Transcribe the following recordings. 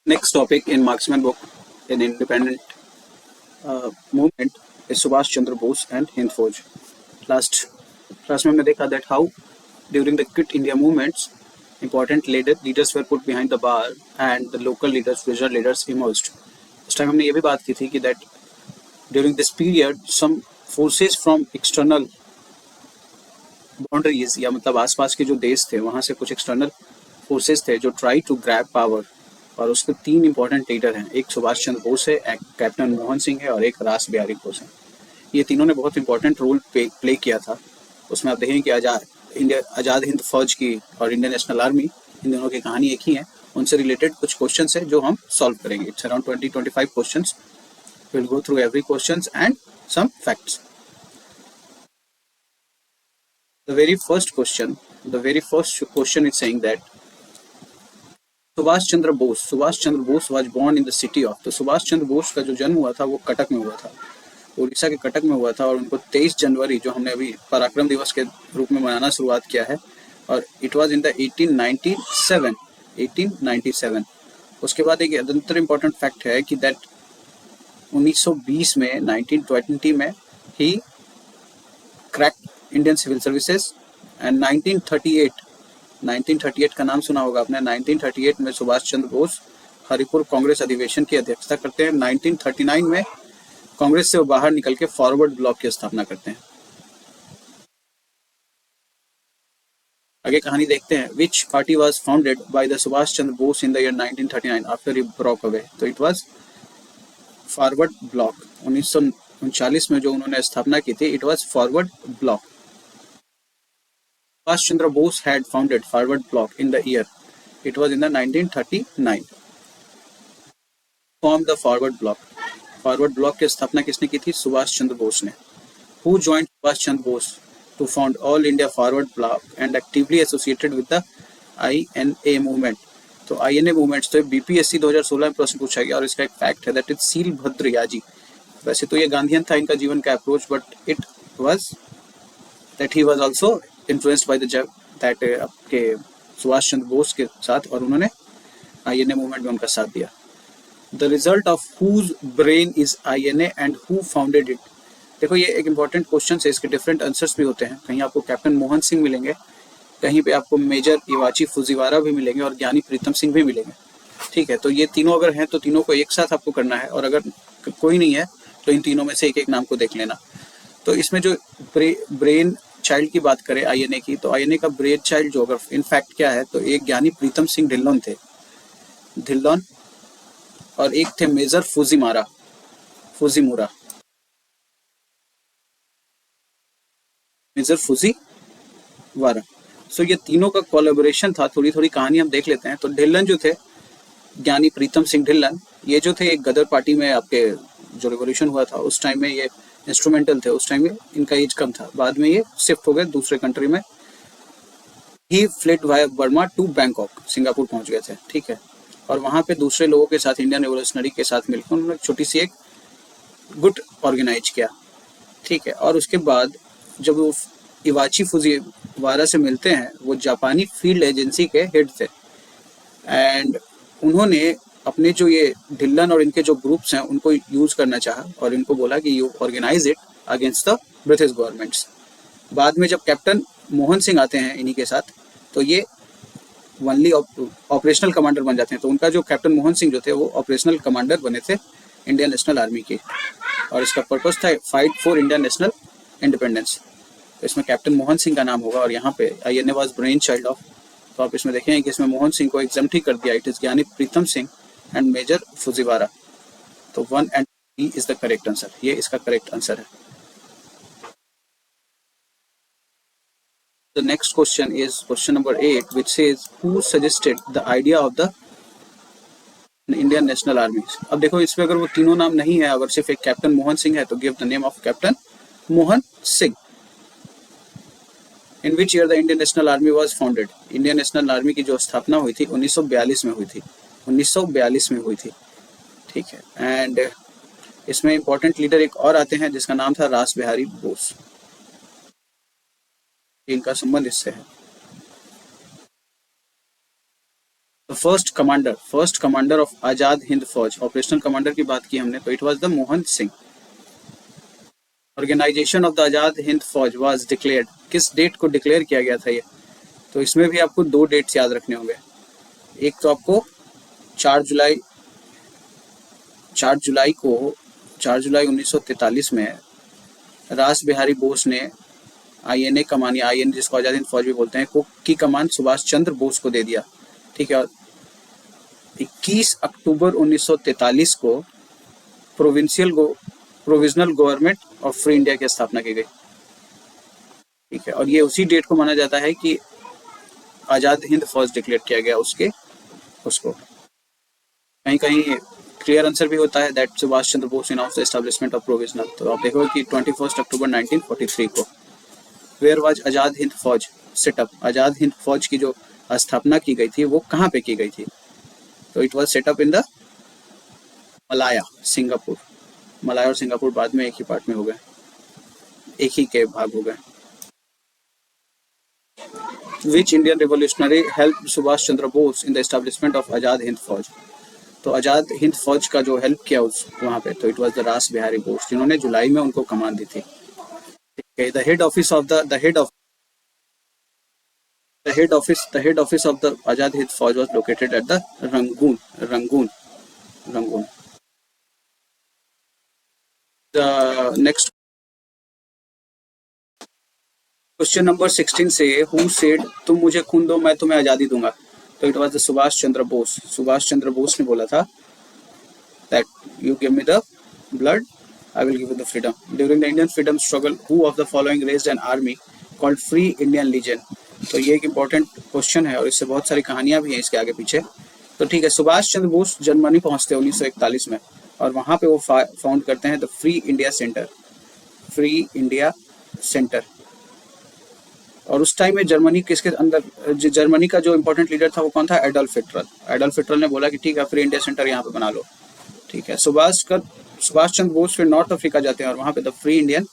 Next topic in Marksman book in independent movement is Subhash Chandra Bose and Hind Fauj. Last class में हमने देखा that how during the Quit India movements important leaders were put behind the bar and the local leaders, visual leaders emerged. उस time हमने ये भी बात की थी कि that during this period some forces from external boundaries या मतलब आसपास के जो देश थे वहाँ से कुछ external forces थे जो try to grab power, और उसके तीन इंपॉर्टेंट लीडर हैं, एक सुभाष चंद्र बोस है, एक कैप्टन मोहन सिंह है और एक रास बिहारी बोस है। ये तीनों ने बहुत इंपॉर्टेंट रोल प्ले किया था। उसमें आप देखेंगे कि आज़ाद हिंद फौज की और इंडियन नेशनल आर्मी, इन दोनों की कहानी एक ही है। उनसे रिलेटेड कुछ क्वेश्चंस हैं जो हम सॉल्व करेंगे। It's around 20-25 questions. We'll go through every questions and some facts. The very first question is saying that Subhash Chandra Bose was born in the city of. तो सुभाष चंद्र बोस का जो जन्म हुआ था वो कटक में हुआ था, उड़ीसा के कटक में हुआ था, और उनको 23 जनवरी जो हमने अभी पराक्रम दिवस के रूप में मनाना शुरुआत किया है, और इट वाज इन द 1897। उसके बाद एक अदंतर इम्पोर्टेंट फैक्ट है कि दैट 1920 में 1920 में ही cracked Indian civil services and 1938 का नाम सुना होगा आपने। 1938 में सुभाष चंद्र बोस हरिपुर कांग्रेस अधिवेशन की अध्यक्षता करते हैं। 1939 में कांग्रेस से वो बाहर निकल के फॉरवर्ड ब्लॉक की स्थापना करते हैं। आगे कहानी देखते हैं। विच party was founded by the Subhash Chandra Bose in the year 1939 after he broke away. तो इट वाज फॉरवर्ड ब्लॉक। 1939 में जो उन्होंने स्थापना की थी, it was forward block. Subhash Chandra Bose had founded Forward Bloc in the year. It was in the 1939. Formed the Forward Bloc. Forward Bloc की स्थापना किसने की थी? सुभाष चंद्र बोस ने. Who joined Subhash Chandra Bose to found All India Forward Bloc and actively associated with the INA movement. तो INA movement तो BPSC 2016 में प्रश्न पूछा गया, और इसका एक फैक्ट है दैट इज सील भद्रयाजी। वैसे तो ये गांधीयन था इनका जीवन का approach, but it was that he was also influenced by that आपके सुभाष चंद्र बोस के साथ, और उन्होंने INA मूवमेंट में उनका साथ दिया। The result of whose brain is INA and who founded it। देखो ये एक इंपॉर्टेंट क्वेश्चन है, इसके डिफरेंट आंसर्स भी होते हैं। कहीं आपको कैप्टन मोहन सिंह मिलेंगे, कहीं पे आपको मेजर इवाची फुजीवारा भी मिलेंगे, और ज्ञानी प्रीतम सिंह भी मिलेंगे। ठीक है, तो ये तीनों अगर हैं तो तीनों को एक साथ आपको करना है, और अगर कोई नहीं है तो इन तीनों में से एक एक नाम को देख लेना। तो इसमें जो ब्रेन चाइल्ड की बात करें INA की, तो INA का ब्रेन चाइल्ड जो अगर इनफैक्ट क्या है, तो एक ज्ञानी प्रीतम सिंह ढिल्लोन थे, और एक थे Major Fujimura. Major Fujiwara. So ये तीनों का कोलैबोरेशन था। थोड़ी थोड़ी कहानी हम देख लेते हैं। तो ढिल्लन जो थे, ज्ञानी प्रीतम सिंह ढिल्लन, ये जो थे एक गदर पार्टी में, आपके जो रिवॉल्यूशन हुआ था उस टाइम में ये इंस्ट्रूमेंटल थे। उस टाइम में इनका एज कम था, बाद में ये शिफ्ट हो गए दूसरे कंट्री में। He fled via Burma to Bangkok, Singapore पहुंच गए थे। ठीक है, और वहां पे दूसरे लोगों के साथ, इंडियन रेवोल्यूशनरी के साथ मिलकर उन्होंने छोटी सी एक गुट ऑर्गेनाइज किया। ठीक है, और उसके बाद जब वो इवाची फुजीवारा से मिलते हैं, वो जापानी फील्ड एजेंसी के हेड थे, एंड उन्होंने अपने जो ये ढिल्लन और इनके जो ग्रुप्स हैं उनको यूज करना चाहा, और इनको बोला कि you organise it against the British governments. बाद में जब कैप्टन मोहन सिंह आते हैं इन्हीं के साथ, तो ये ओनली ऑपरेशनल कमांडर बन जाते हैं। तो उनका जो कैप्टन मोहन सिंह जो थे वो ऑपरेशनल कमांडर बने थे इंडियन नेशनल आर्मी के, और इसका पर्पस था fight for Indian national independence. तो इसमें कैप्टन मोहन सिंह का नाम होगा, और यहाँ पे INA was brain child of. तो आप इसमें देखेंगे कि इसमें मोहन सिंह को एग्जाम्प्ट ही कर दिया। इट इज ज्ञानी Pritam Singh and major Fujiwara. तो 1 and 3 is the correct answer. ये इसका करेक्ट आंसर है। The next question is question number 8, which says who suggested the idea of the Indian National Army। अब देखो इसमें अगर वो तीनों नाम नहीं है, अगर सिर्फ एक कैप्टन मोहन सिंह है, तो give the name of captain Mohan Singh. In which year the Indian National Army was founded? Indian National army की जो स्थापना हुई थी 1942 में हुई थी। 1942 में हुई थी। ठीक है, एंड इसमें इंपॉर्टेंट लीडर एक और आते हैं जिसका नाम था रास बिहारी बोस। इनका संबंध इससे है। First commander of Azad Hind Fauj, operational commander की बात की हमने, तो it was the Mohan Singh. Organisation of the Azad Hind Fauj was declared, किस डेट को डिक्लेयर किया गया था ये? तो इसमें भी आपको दो डेट्स याद रखने होंगे। एक तो आपको 4 जुलाई 4 जुलाई को 4 जुलाई 1943 में रास बिहारी बोस ने आईएनए कमान, या आईएनए जिसको आजाद हिंद फौज भी बोलते हैं, को की कमान सुभाष चंद्र बोस को दे दिया। ठीक है। और 21 अक्टूबर 1943 को provisional government of free India की स्थापना की गई। ठीक है। और ये उसी डेट को माना जाता है कि आजाद हिंद फौज डिक्लेयर किया गया उसको। कहीं कहीं क्लियर आंसर भी होता है that Subhash Chandra Bose announce the establishment of provisional. तो आप देखोगे कि 21 अक्टूबर 1943 को। वेयर वाज आजाद हिंद फौज सेटअप, आजाद हिंद फौज की जो स्थापना की गई थी वो कहाँ पे की गई थी? तो it was setup in the Malaya, Singapore. Malaya और सिंगापुर बाद में एक ही पार्ट में हो गए, एक ही के भाग हो गए। Which Indian revolutionary helped Subhash Chandra Bose in the establishment of आजाद हिंद फौज? तो आजाद हिंद फौज का जो हेल्प किया उस वहां पे, तो इट वाज द रास बिहारी बोस, जिन्होंने जुलाई में उनको कमान दी थी। The head office of the head office of the Azad Hind Fauj was located at the Rangoon. The next question number 16 से, हु सेड तुम मुझे खून दो मैं तुम्हें आजादी दूंगा? तो it was the Subhash Chandra Bose. Subhash Chandra Bose ने बोला था that you give me the blood, I will give you the freedom. During the Indian freedom struggle, who of the following raised an army called Free Indian Legion? तो ये एक important question है और इससे बहुत सारी कहानियां भी हैं इसके आगे पीछे। तो ठीक है, सुभाष चंद्र बोस जर्मनी पहुंचते हैं 1941 में, और वहां पे वो फाउंड करते हैं द फ्री इंडिया सेंटर। और उस टाइम में जर्मनी किसके अंदर, जर्मनी का जो इम्पोर्टेंट लीडर था वो कौन था? एडोल्फ हिटलर ने बोला कि ठीक है फ्री इंडिया सेंटर यहाँ पे बना लो। ठीक है। सुभाष चंद्र बोस फिर नॉर्थ अफ्रीका जाते हैं और वहां पे द फ्री इंडियन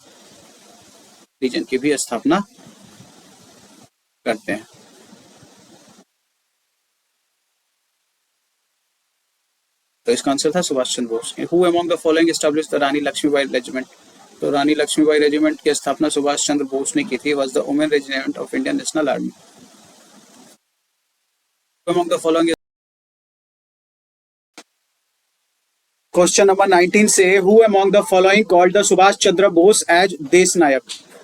लीजन की भी स्थापना करते हैं। तो इसका आंसर था Subhash Chandra Bose. Who among the following established the Rani Lakshmibai regiment? तो रानी लक्ष्मीबाई रेजिमेंट की स्थापना सुभाष चंद्र बोस ने की थी। Was the women regiment of Indian National Army. Among the following question number 19 से, who among the following called the Subhash Chandra Bose as देश नायक?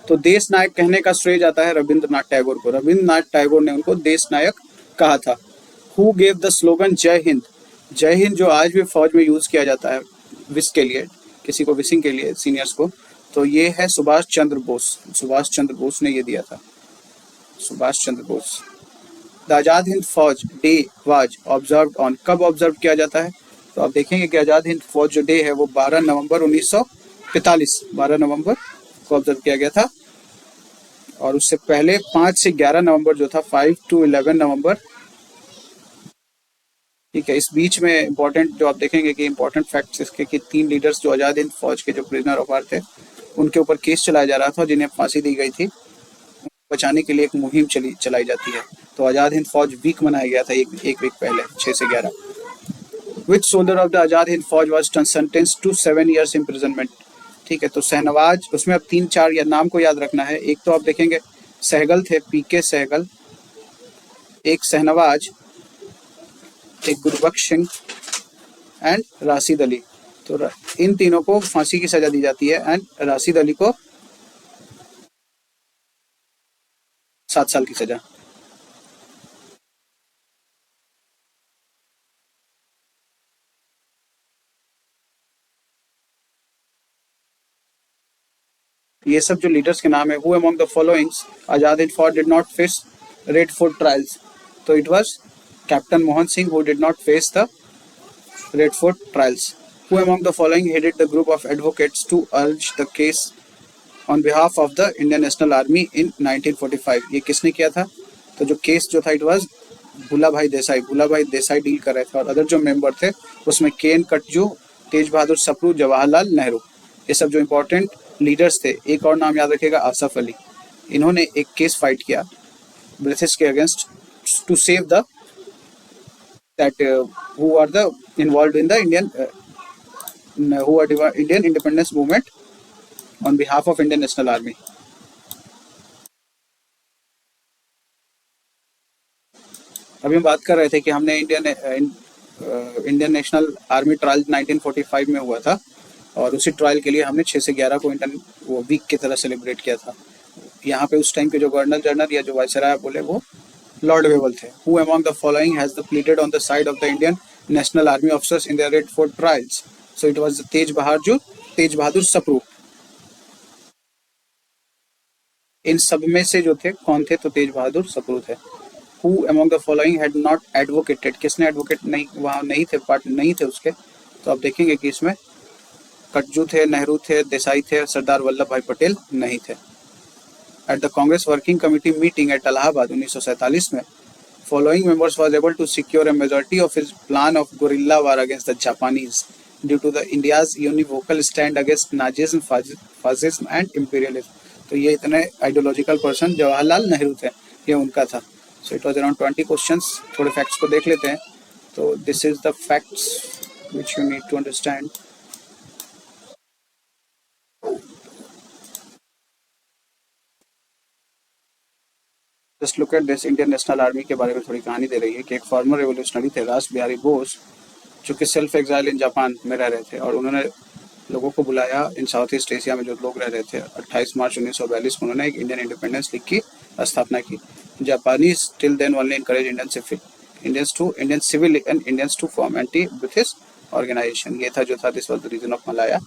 तो देश नायक कहने का श्रेय जाता है रविंद्रनाथ टैगोर को। रविंद्रनाथ टैगोर ने उनको देश नायक कहा था। हु गेव द स्लोगन जय हिंद? जय हिंद जो आज भी फौज में यूज किया जाता है विश के लिए, किसी को विशिंग के लिए, सीनियर्स को, तो ये है सुभाष चंद्र बोस। सुभाष चंद्र बोस ने ये दिया था, सुभाष चंद्र बोस। द आजाद हिंद फौज डे वाज ऑब्जर्व्ड ऑन, कब ऑब्जर्व किया जाता है? तो आप देखेंगे कि आजाद हिंद फौज जो डे है वो 12 नवंबर 1945 12 नवंबर को ऑब्जर्व किया गया था। और उससे पहले 5 से 11 नवंबर जो था, 5 to 11 नवंबर। ठीक है। इस बीच में इंपॉर्टेंट जो आप देखेंगे कि इंपॉर्टेंट फैक्ट्स इसके कि 3 लीडर्स जो आजाद हिंद फौज के जो प्रिजनर ऑफ वार थे उनके ऊपर केस चलाया जा रहा था, जिन्हें फांसी दी गई थी। बचाने के लिए एक मुहिम चलाई जाती है। तो आजाद हिंद फौज वीक मनाया गया था एक वीक पहले, 6 से 11। Which soldier of the आजाद हिंद फौज was sentenced to 7 years imprisonment? ठीक है। तो शहनवाज, उसमें अब 3-4 या नाम को याद रखना है। एक तो आप देखेंगे सहगल थे, पीके सहगल, एक शहनवाज, एक गुरबख्श सिंह एंड राशिद अली। तो इन तीनों को फांसी की सजा दी जाती है एंड राशिद अली को 7 साल की सजा। ये सब जो लीडर्स के नाम है, who among the followings Azad Hind Fauj did not face Red Fort trials? तो it was captain Mohan Singh who did not face the Red Fort trials. Who among the following headed the group of advocates to urge the case on behalf of the Indian National Army in 1945? ये किसने किया था? तो जो case जो था it was Bhulabhai Desai deal कर रहे थे। और अदर जो मेंबर थे उसमें केएन कटजू, तेज बहादुर सप्रू, जवाहरलाल नेहरू, ये सब जो इम्पोर्टेंट लीडर्स थे। एक और नाम याद रखिएगा, आसफ अली। इन्होंने एक केस फाइट किया ब्रिटिश के against to save the that who are the involved in the Indian independence movement on behalf of Indian National Army. अभी हम बात कर रहे थे कि हमने इंडियन नेशनल आर्मी ट्रायल 1945 में हुआ था और उसी ट्रायल के लिए हमने 6 से 11 को इंडियन वो वीक की तरह सेलिब्रेट किया था। यहाँ पे उस टाइम के जो गवर्नर जनरल या जो वायसराय बोले वो लॉर्ड वेवल थे। Who among the following has the pleaded on the side of the Indian National Army officers in the Red Fort trials? So it was Tej Bahadur Sapru. इन सब में से जो थे कौन थे? तो तेज बहादुर सप्रू थे। Who among the following had not advocated? किसने एडवोकेट नहीं वहाँ नहीं थे, पार्ट नहीं थे उसके? तो आप देखेंगे कि इसमें कटजू थे, नेहरू थे, देसाई थे, सरदार वल्लभ भाई पटेल नहीं थे। At the Congress working committee meeting at Allahabad 1947 में following members was able to secure a majority of his plan of guerrilla war against the Japanese due to the India's univocal stand against Nazism, fascism and imperialism. तो ये इतने ideological person Jawaharlal Nehru थे, ये उनका था। So it was around 20 questions. थोड़े facts को देख लेते हैं। तो this is the facts which you need to understand. Just look at this. Indian National army के बारे में थोड़ी कहानी दे रही है कि एक फॉर्मर रेवोल्यूशनरी थे रास बिहारी बोस, जो कि सेल्फ एग्जाइल इन जापान में रह रहे थे और उन्होंने लोगों को बुलाया इन साउथ ईस्ट एशिया में जो लोग रह रहे थे। 28 मार्च 1942 को उन्होंने एक इंडियन इंडिपेंडेंस लीग की स्थापना की। Japanese till then only encourage Indian civil and Indians to form anti British organisation. ये था जो था this was the region of Malaya.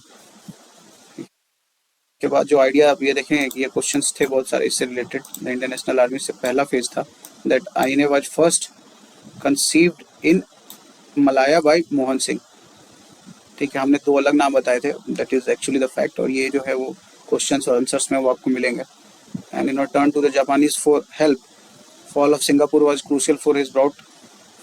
के बाद जो आइडिया आप ये देखेंगे कि ये क्वेश्चंस थे बहुत सारे इससे related. The Indian National Army से पहला फेज था that INA was first conceived in Malaya by Mohan Singh. ठीक है, हमने 2 अलग नाम बताए थे, that is actually the fact. और ये जो है वो क्वेश्चंस और आंसर्स में वो आपको मिलेंगे। And in turn to the Japanese for help, fall of Singapore was crucial for his brought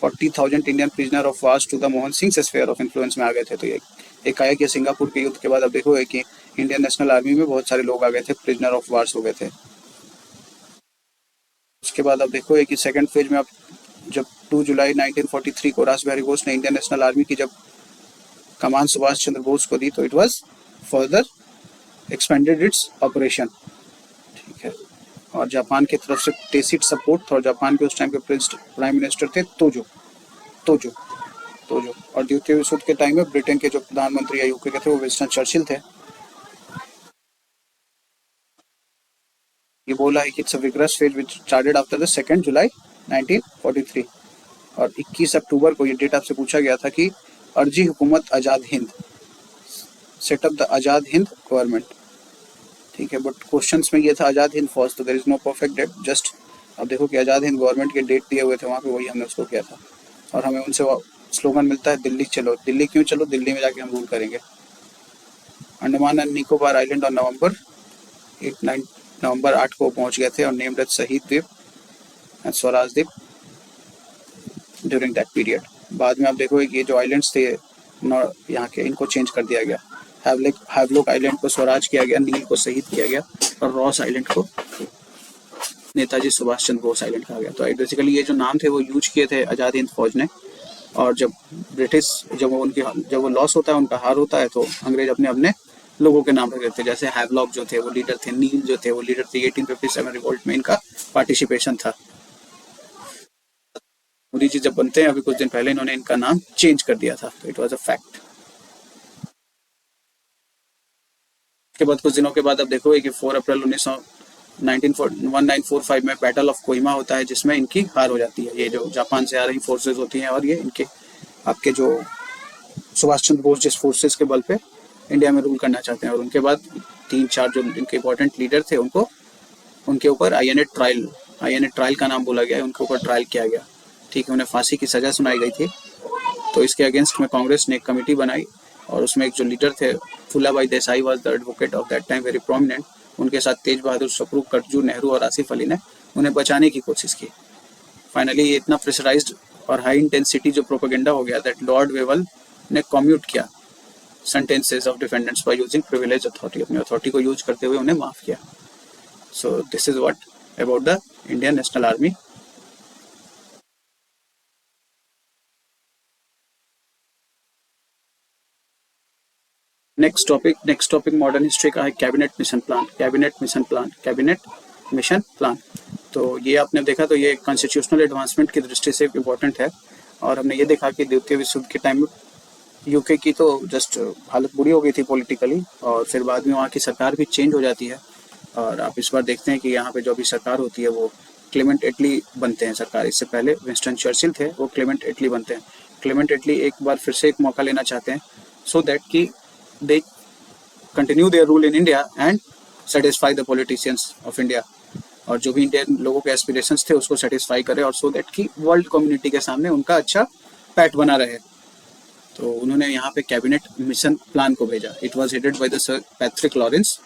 40,000 Indian prisoner of wars to the Mohan Singh sphere of influence में आ गए थे। तो ये एक आया कि सिंगापुर के युद्ध के बाद आप देखोगे कि इंडियन नेशनल आर्मी में बहुत सारे लोग आ गए थे, प्रिजनर ऑफ वार्स हो गए थे। उसके बाद आप देखोगे कि सेकंड फेज में आप जब 2 जुलाई 1943 को रास बिहारी बोस ने इंडियन नेशनल आर्मी की जब कमान सुभाष चंद्र बोस को दी तो it was further expanded its operation. ठीक है, और जापान की तरफ से टेसिट सपोर्ट था और जापान के उस टाइम के प्राइम मिनिस्टर थे तोजो। और द्वितीय विश्व युद्ध के टाइम में ब्रिटेन के जो प्रधानमंत्री या यूके के थे वो विंस्टन चर्चिल थे। ये बोला है कि it's a vigorous phase which started after the 2 जुलाई 1943। और 21 अक्टूबर को ये डेट आपसे पूछा गया था कि Arzi Hukumat Azad Hind, setup the Azad Hind government. ठीक है, बट क्वेश्चंस में ये था आज़ाद हिंद फौज, तो there is no perfect date. Just अब देखो कि आज़ाद हिंद गवर्नमेंट के डेट दिए हुए थे वहाँ पे, वही हमने उसको किया था। और हमें उनसे स्लोगन मिलता है दिल्ली चलो। दिल्ली क्यों चलो? दिल्ली में जाके हम रूल करेंगे। अंडमान एंड निकोबार आइलैंड और नवंबर 8 को पहुंच गए थे और नेम्ड एज शहीद द्वीप एंड स्वराज द्वीप ड्यूरिंग दैट पीरियड। बाद में आप देखोगे कि ये जो आइलैंड्स थे यहाँ के, इनको चेंज कर दिया गया। हैवलॉक आइलैंड को स्वराज किया गया, नील को शहीद किया गया और रॉस आइलैंड को नेताजी सुभाष चंद्र बोस आइलैंड कहा गया। तो बेसिकली ये जो नाम थे वो यूज किए थे आज़ाद हिंद फौज ने। और जब वो लॉस होता है, उनका हार होता है, तो अंग्रेज अपने लोगों के नाम रख देते। जैसे हैवलॉक जो थे वो लीडर थे, नील जो थे वो लीडर थे। 1857 रिवोल्ट में इनका पार्टिसिपेशन था। मोदी जी जब बनते हैं अभी कुछ दिन पहले इन्होंने इनका नाम चेंज कर दिया था, तो इट वाज अ फैक्ट। के बाद कुछ दिनों के बाद आप देखोगे कि 4 अप्रैल 1945 में बैटल ऑफ कोहिमा होता है, जिसमें इनकी हार हो जाती है। ये जो जापान से आ रही फोर्सेस होती हैं और ये इनके आपके जो सुभाष चंद्र बोस जिस फोर्सेस के बल पे इंडिया में रूल करना चाहते हैं। और उनके बाद 3-4 जो इनके इंपॉर्टेंट लीडर थे उनके ऊपर आईएनए ट्रायल का नाम बोला गया है, उनके ऊपर ट्रायल किया गया। ठीक है, उन्हें फांसी की सजा सुनाई गई थी। तो इसके अगेंस्ट में कांग्रेस ने एक कमेटी बनाई और उसमें एक जो लीडर थे Phulabai Desai was the advocate of that time, very prominent. उनके साथ तेज बहादुर सप्रू, कटजू, नेहरू और आसिफ अली ने उन्हें बचाने की कोशिश की। फाइनली ये इतना प्रेशराइज्ड और हाई इंटेंसिटी जो प्रोपेगेंडा हो गया दैट लॉर्ड वेवल ने कम्यूट किया sentences of defendants by using privilege authority, अपनी अथॉरिटी को यूज करते हुए उन्हें माफ किया। सो this is what about the Indian National army. Next topic modern history का है cabinet mission plan. Cabinet mission plan, cabinet mission plan. तो ये आपने देखा तो ये कॉन्स्टिट्यूशनल एडवांसमेंट की दृष्टि से इम्पोर्टेंट है। और हमने ये देखा कि द्वितीय विश्व युद्ध के टाइम में यूके की तो जस्ट हालत बुरी हो गई थी पॉलिटिकली, और फिर बाद में वहाँ की सरकार भी चेंज हो जाती है। और आप इस बार देखते हैं कि यहाँ पे जो भी सरकार होती है वो क्लेमेंट एटली बनते हैं सरकार। इससे पहले विंस्टन चर्चिल थे, वो क्लेमेंट एटली बनते हैं। क्लेमेंट एटली एक बार फिर से एक मौका लेना चाहते हैं सो दैट कि they continue their rule in India and satisfy the politicians of India. और जो भी इंडियन लोगों के एस्पिरेशंस थे उसको सेटिस्फाई करे, और सो दैट कि वर्ल्ड कम्युनिटी के सामने उनका अच्छा पैट बना रहे। तो उन्होंने यहाँ पे कैबिनेट मिशन प्लान को भेजा। It was headed by the sir Patrick Lawrence,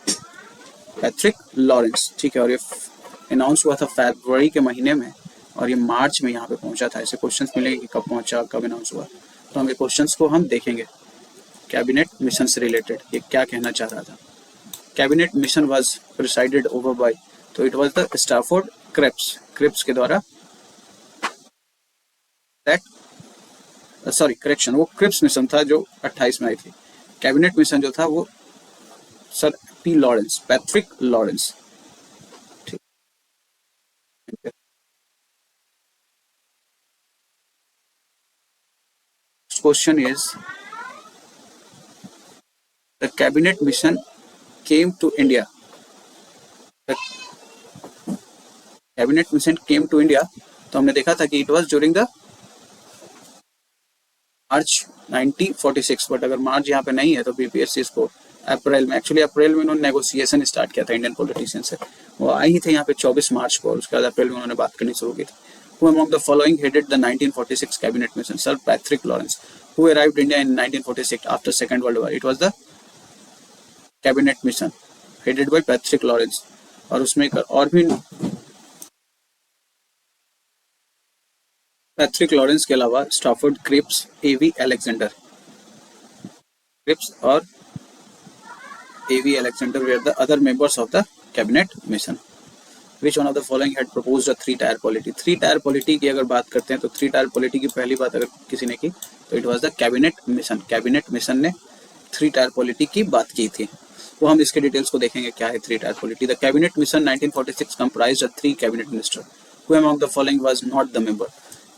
ठीक है। और ये अनाउंस हुआ था फरवरी के महीने में, और ये मार्च में यहाँ पे पहुंचा था। ऐसे क्वेश्चंस मिलेंगे कि कब पहुंचा, कब अनाउंस हुआ, तो हम ये क्वेश्चंस को हम देखेंगे। कैबिनेट मिशन से रिलेटेड ये क्या कहना चाह रहा था। Cabinet mission was presided over by, तो it was the Stafford Cripps के द्वारा दैट सॉरी करेक्शन, वो क्रिप्स मिशन था जो 28 में आई थी। कैबिनेट मिशन जो था वो sir P Lawrence, Patrick Lawrence, ठीक। Question is the cabinet mission came to India. Cabinet mission came to India, तो हमने देखा था कि it was during the March 1946। But अगर मार्च यहाँ पे नहीं है तो बीपीएससी इसको अप्रैल में, एक्चुअली अप्रैल में उन्होंने नेगोशिएशन स्टार्ट किया था इंडियन पॉलिटिशियन से। वो आई ही थे यहाँ पे 24 मार्च को, और उसके बाद अप्रैल में उन्होंने बात करनी शुरू की थी। Who among the following headed the 1946 cabinet mission? Sir Patrick Lawrence. Who arrived India in 1946 after Second World War? It was the cabinet mission headed by Patrick Lawrence. और उसमें और भी पैट्रिक लॉरेंस के अलावा स्टैफोर्ड क्रिप्स, एवी Alexander, Cripps और A V Alexander were the other members of the cabinet mission. Which one of the following had proposed a three-tier polity? Three-tier polity की अगर बात करते हैं तो three-tier polity की पहली बात अगर किसी ने की तो it was the cabinet mission. Cabinet mission ने three-tier polity की बात की थी। वो हम इसके डिटेल्स को देखेंगे क्या है three-tier polity. The cabinet mission 1946 comprised of 3 cabinet ministers. Who among the following was not the member?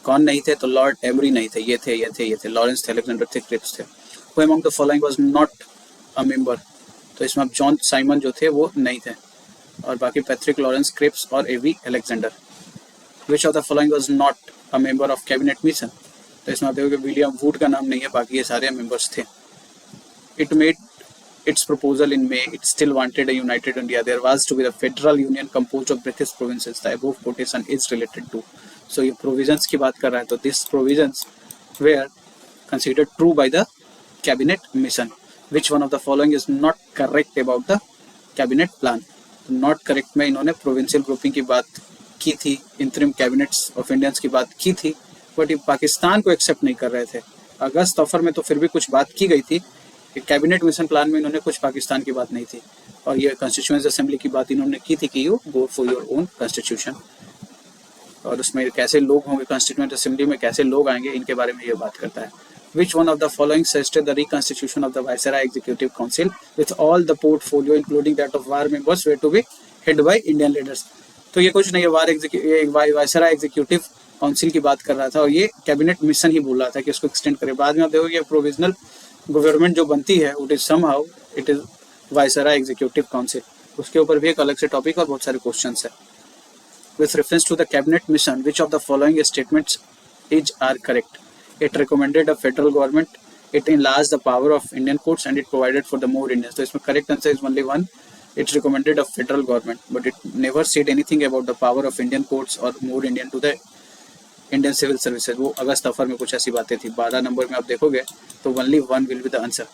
कौन नहीं थे? तो लॉर्ड एमरी नहीं थे, ये थे, लॉरेंस थे, अलेक्जेंडर थे, क्रिप्स थे। Who among the following was not a member? तो इसमें अब जॉन साइमन जो थे वो नहीं थे, और बाकी पैट्रिक लॉरेंस, क्रिप्स और A V Alexander. Which of the following was not a member of cabinet mission? तो इसमें आप देखोगे विलियम वुड का नाम नहीं है, बाकी ये सारे मेंबर्स थे। It made its proposal in May. It still wanted a united India. There was to be the federal union composed of British provinces. The above quotation is related to. So ये provisions की बात कर रहा है, तो this provisions were considered true by the cabinet mission. Which one of the following is not correct about the cabinet plan? Not correct में इन्होंने provincial grouping की बात की थी, इंटरिम कैबिनेट्स ऑफ इंडियंस की बात की थी, बट ये पाकिस्तान को एक्सेप्ट नहीं कर रहे थे। अगस्त ऑफर में तो फिर भी कुछ बात की गई थी कि कैबिनेट मिशन प्लान में इन्होंने कुछ पाकिस्तान की बात नहीं थी, और ये कॉन्स्टिट्यूएंट असेंबली की बात इन्होंने की थी कि you go for your own constitution, और उसमें कैसे लोग होंगे, कॉन्स्टिट्यूएंट असेंबली में कैसे लोग आएंगे, इनके बारे में ये बात करता है। Which one of the following suggested the reconstitution of the Viceroy Executive Council with all the portfolio including that of war members were to be head by Indian leaders? तो ये कुछ नहीं है, वायसराय एग्जीक्यूटिव काउंसिल की बात कर रहा था, और ये कैबिनेट मिशन ही बोल रहा था कि इसको एक्सटेंड करे। बाद में आप देखोगे प्रोविजनल गवर्नमेंट जो बनती है it is somehow it is viceroy executive council. उसके ऊपर भी एक अलग से टॉपिक और बहुत सारे क्वेश्चंस है। With reference to the cabinet mission, which of the following statements are correct? It recommended a federal government, it enlarged the power of Indian courts, and it provided for the more Indians. So इसमें correct answer is only one. It recommended a federal government, but it never said anything about the power of Indian courts or more Indian to the Indian civil services. वो अगस्त offer में कुछ ऐसी बातें थी। 12 number में आप देखोगे तो only one will be the answer.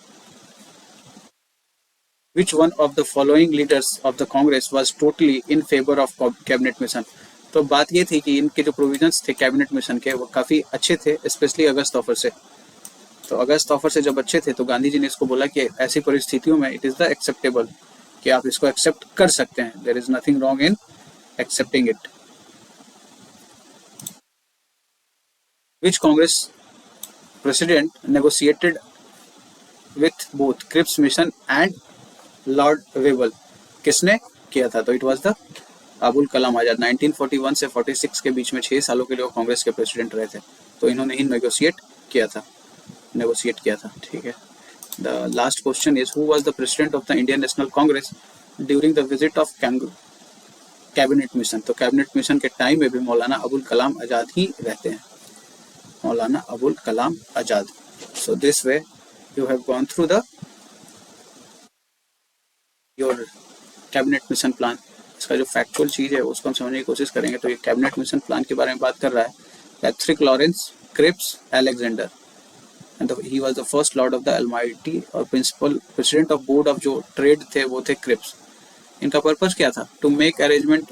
Which one of the following leaders of the Congress was totally in favor of cabinet mission? तो बात ये थी कि इनके जो प्रोविजंस थे कैबिनेट मिशन के वो काफ़ी अच्छे थे, स्पेशली अगस्त ऑफर से। तो अगस्त ऑफर से जब अच्छे थे तो गांधी जी ने इसको बोला कि ऐसी परिस्थितियों में इट इज़ द एक्सेप्टेबल, कि आप इसको एक्सेप्ट कर सकते हैं, there is nothing wrong in accepting it. Which Congress president negotiated with both Cripps mission and Lord Wavell. किसने किया था? तो it was the Abul Kalam Azad. 1941 से 46 के बीच में 6 सालों के लिए वो कांग्रेस के प्रेसिडेंट रहे थे, तो इन्होंने ही नेगोशिएट किया था। ठीक है। The last question is who was the president of the Indian National Congress during the visit of cabinet mission? तो कैबिनेट मिशन के टाइम में भी मौलाना अबुल कलाम आजाद ही रहते हैं, Maulana Abul Kalam Azad. So this way you have gone through the your cabinet mission plan. इसका जो factual चीज है उसको हम समझने की कोशिश करेंगे। तो ये कैबिनेट मिशन प्लान के बारे में बात कर रहा है। Patrick Lawrence Cripps Alexander, and he was the first lord of the almighty, और principal president of board of जो ट्रेड थे वो थे क्रिप्स। इनका पर्पस क्या था? To make arrangement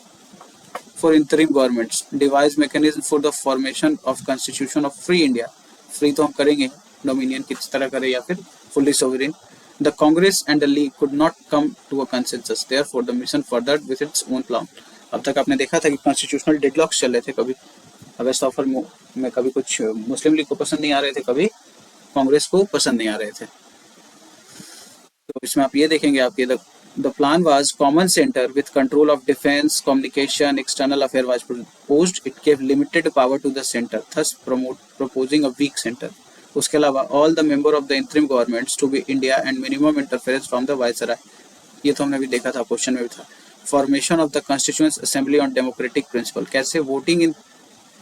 for interim governments, device mechanism for the formation of constitution of free India. Free तो हम करेंगे, डोमिनियन किस तरह करें या फिर fully sovereign. The Congress and the League could not come to a consensus. Therefore, the mission furthered with its own plan. अब तक आपने देखा था कि कॉन्स्टिट्यूशनल डेडलॉक्स चल रहे थे, कभी वेस्ट ऑफर में कभी कुछ मुस्लिम लीग को पसंद नहीं आ रहे थे, कभी कांग्रेस को पसंद नहीं आ रहे थे। तो इसमें आप ये देखेंगे आपके the plan was common center with control of defense, communication, external affair was proposed. It gave limited power to the center, thus proposing a weak center. उसके अलावा all the member of the interim governments to be India and minimum interference from the viceroy. ये तो हमने भी देखा था, question में भी था। Formation of the constituent assembly on democratic principle. कैसे? Voting in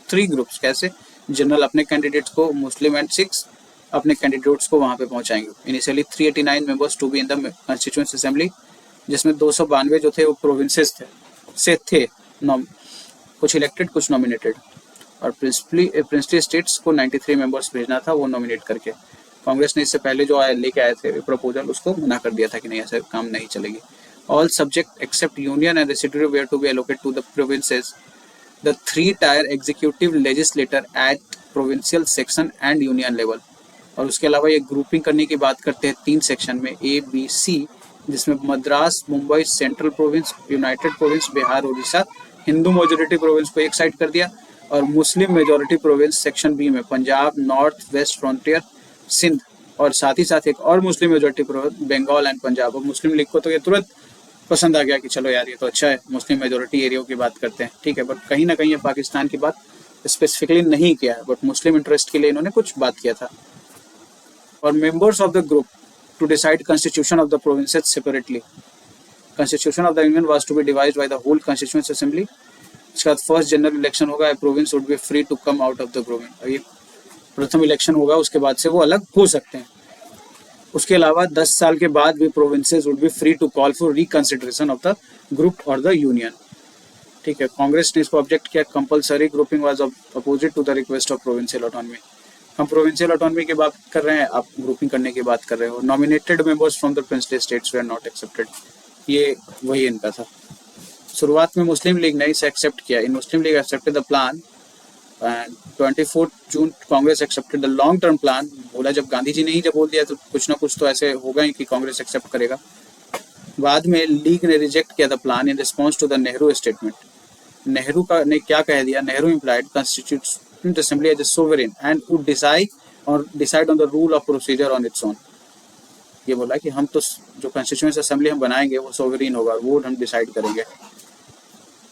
3 groups. कैसे? जनरल अपने कैंडिडेट्स को, मुस्लिम एंड सिक्स अपने कैंडिडेट्स को वहां पे पहुंचाएंगे। Initially 389 members to be in the constituent assembly, जिसमें 292 जो थे वो प्रोविंसेस थे कुछ इलेक्टेड कुछ नॉमिनेटेड, और प्रिंसली स्टेट्स को 93 मेंबर्स भेजना था वो नॉमिनेट करके। कांग्रेस ने इससे पहले जो लेके आए थे प्रपोजल, उसको मना कर दिया था कि नहीं, ऐसे काम नहीं चलेगी। All subject except union and residue were to be allocated to the provinces. The 3-tier executive legislator at provincial section and union level. और उसके अलावा ये ग्रुपिंग करने की बात करते हैं 3 सेक्शन में, A, B, C, जिसमें Madras, Mumbai central province, united province, Bihar, Orissa, Hindu majority province को एक साइड कर दिया, और Muslim majority province section B में Punjab, north west frontier, Sindh, और साथ ही साथ एक और Muslim majority province Bengal and Punjab. और मुस्लिम लीग को तो ये तुरंत पसंद आ गया कि चलो यार ये तो अच्छा है, मुस्लिम मेजोरिटी एरिया की बात करते हैं, ठीक है। बट कहीं ना कहीं ये पाकिस्तान की बात स्पेसिफिकली नहीं किया है, बट मुस्लिम इंटरेस्ट के लिए इन्होंने कुछ बात किया था। और members of the group to decide constitution of the provinces separately. Constitution of the union was to be devised by the whole constituent assembly. इसके बाद फर्स्ट जनरल इलेक्शन होगा, province would be free to come out of the group. ये प्रथम election होगा, उसके बाद से वो अलग हो सकते हैं। उसके अलावा 10 साल के बाद भी provinces would be free to call for reconsideration of the group और द यूनियन, ठीक है। कांग्रेस ने इसको ऑब्जेक्ट किया। Compulsory grouping was opposite to the request of provincial autonomy. हम प्रोविंशियल ऑटोनॉमी की बात कर रहे हैं, आप ग्रुपिंग करने की बात कर रहे हो। Nominated members from the princely states were not accepted, ये वही इनका था। शुरुआत में मुस्लिम लीग ने इसे एक्सेप्ट किया। In Muslim League accepted the plan and 24 June Congress accepted the long term plan. बोला जब गांधी जी ने ही जब बोल दिया तो कुछ ना कुछ तो ऐसे होगा ही कि कांग्रेस एक्सेप्ट करेगा। बाद में लीग ने रिजेक्ट किया the plan in response to the Nehru statement. Nehru का ने क्या कह दिया? Nehru implied constituent assembly as a sovereign and would decide on the rule of procedure on its own. ये बोला कि हम तो जो कॉन्स्टिट्यूएंट असेंबली हम बनाएंगे वो सोवरेन होगा, वो हम डिसाइड करेंगे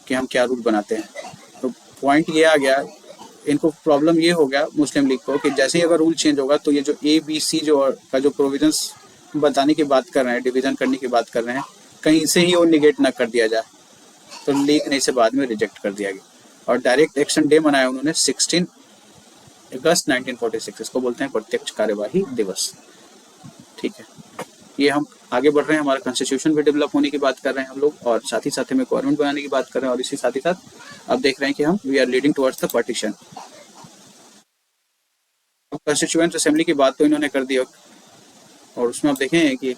कि हम क्या रूल बनाते हैं। तो पॉइंट ये आ गया, इनको प्रॉब्लम ये हो गया मुस्लिम लीग को कि जैसे ही अगर रूल चेंज होगा तो ये जो ABC जो का जो प्रोविजंस बताने की बात कर रहे हैं, डिवीजन करने की बात कर रहे हैं, कहीं से ही वो निगेट ना कर दिया जाए। तो लीग ने इसे बाद में रिजेक्ट कर दिया गया और डायरेक्ट एक्शन डे मनाया उन्होंने 16 अगस्त 1946। इसको बोलते हैं प्रत्यक्ष कार्यवाही दिवस, ठीक है। ये हम आगे बढ़ रहे हैं, हमारा कॉन्स्टिट्यूशन भी डेवलप होने की बात कर रहे हैं हम लोग, और साथ ही साथ हमें गवर्नमेंट बनाने की बात कर रहे हैं, और इसी साथ ही साथ आप देख रहे हैं कि हम we are leading towards the partition. Constituent assembly की बात तो इन्होंने कर दी, और उसमें आप देखें कि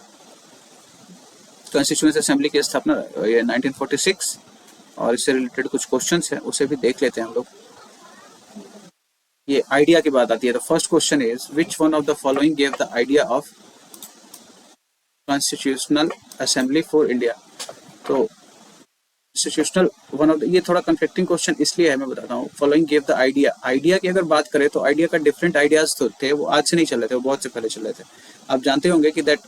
कॉन्स्टिट्यूएंट असेंबली की स्थापना ये 1946, और इससे रिलेटेड कुछ क्वेश्चंस हैं उसे भी देख लेते हैं हम लोग। ये आइडिया की बात आती है। The first question is which one of the following gave the idea of constitutional assembly for India. तो इंस्टीट्यूशनल वन ऑफ द, ये थोड़ा कंफ्लिक्टिंग क्वेश्चन इसलिए है, मैं बताता हूँ। Following give the idea, idea की अगर बात करें तो आइडिया का डिफरेंट आइडियाज तो थे, वो आज से नहीं चल रहे थे, वो बहुत से पहले चल रहे थे। आप जानते होंगे कि दैट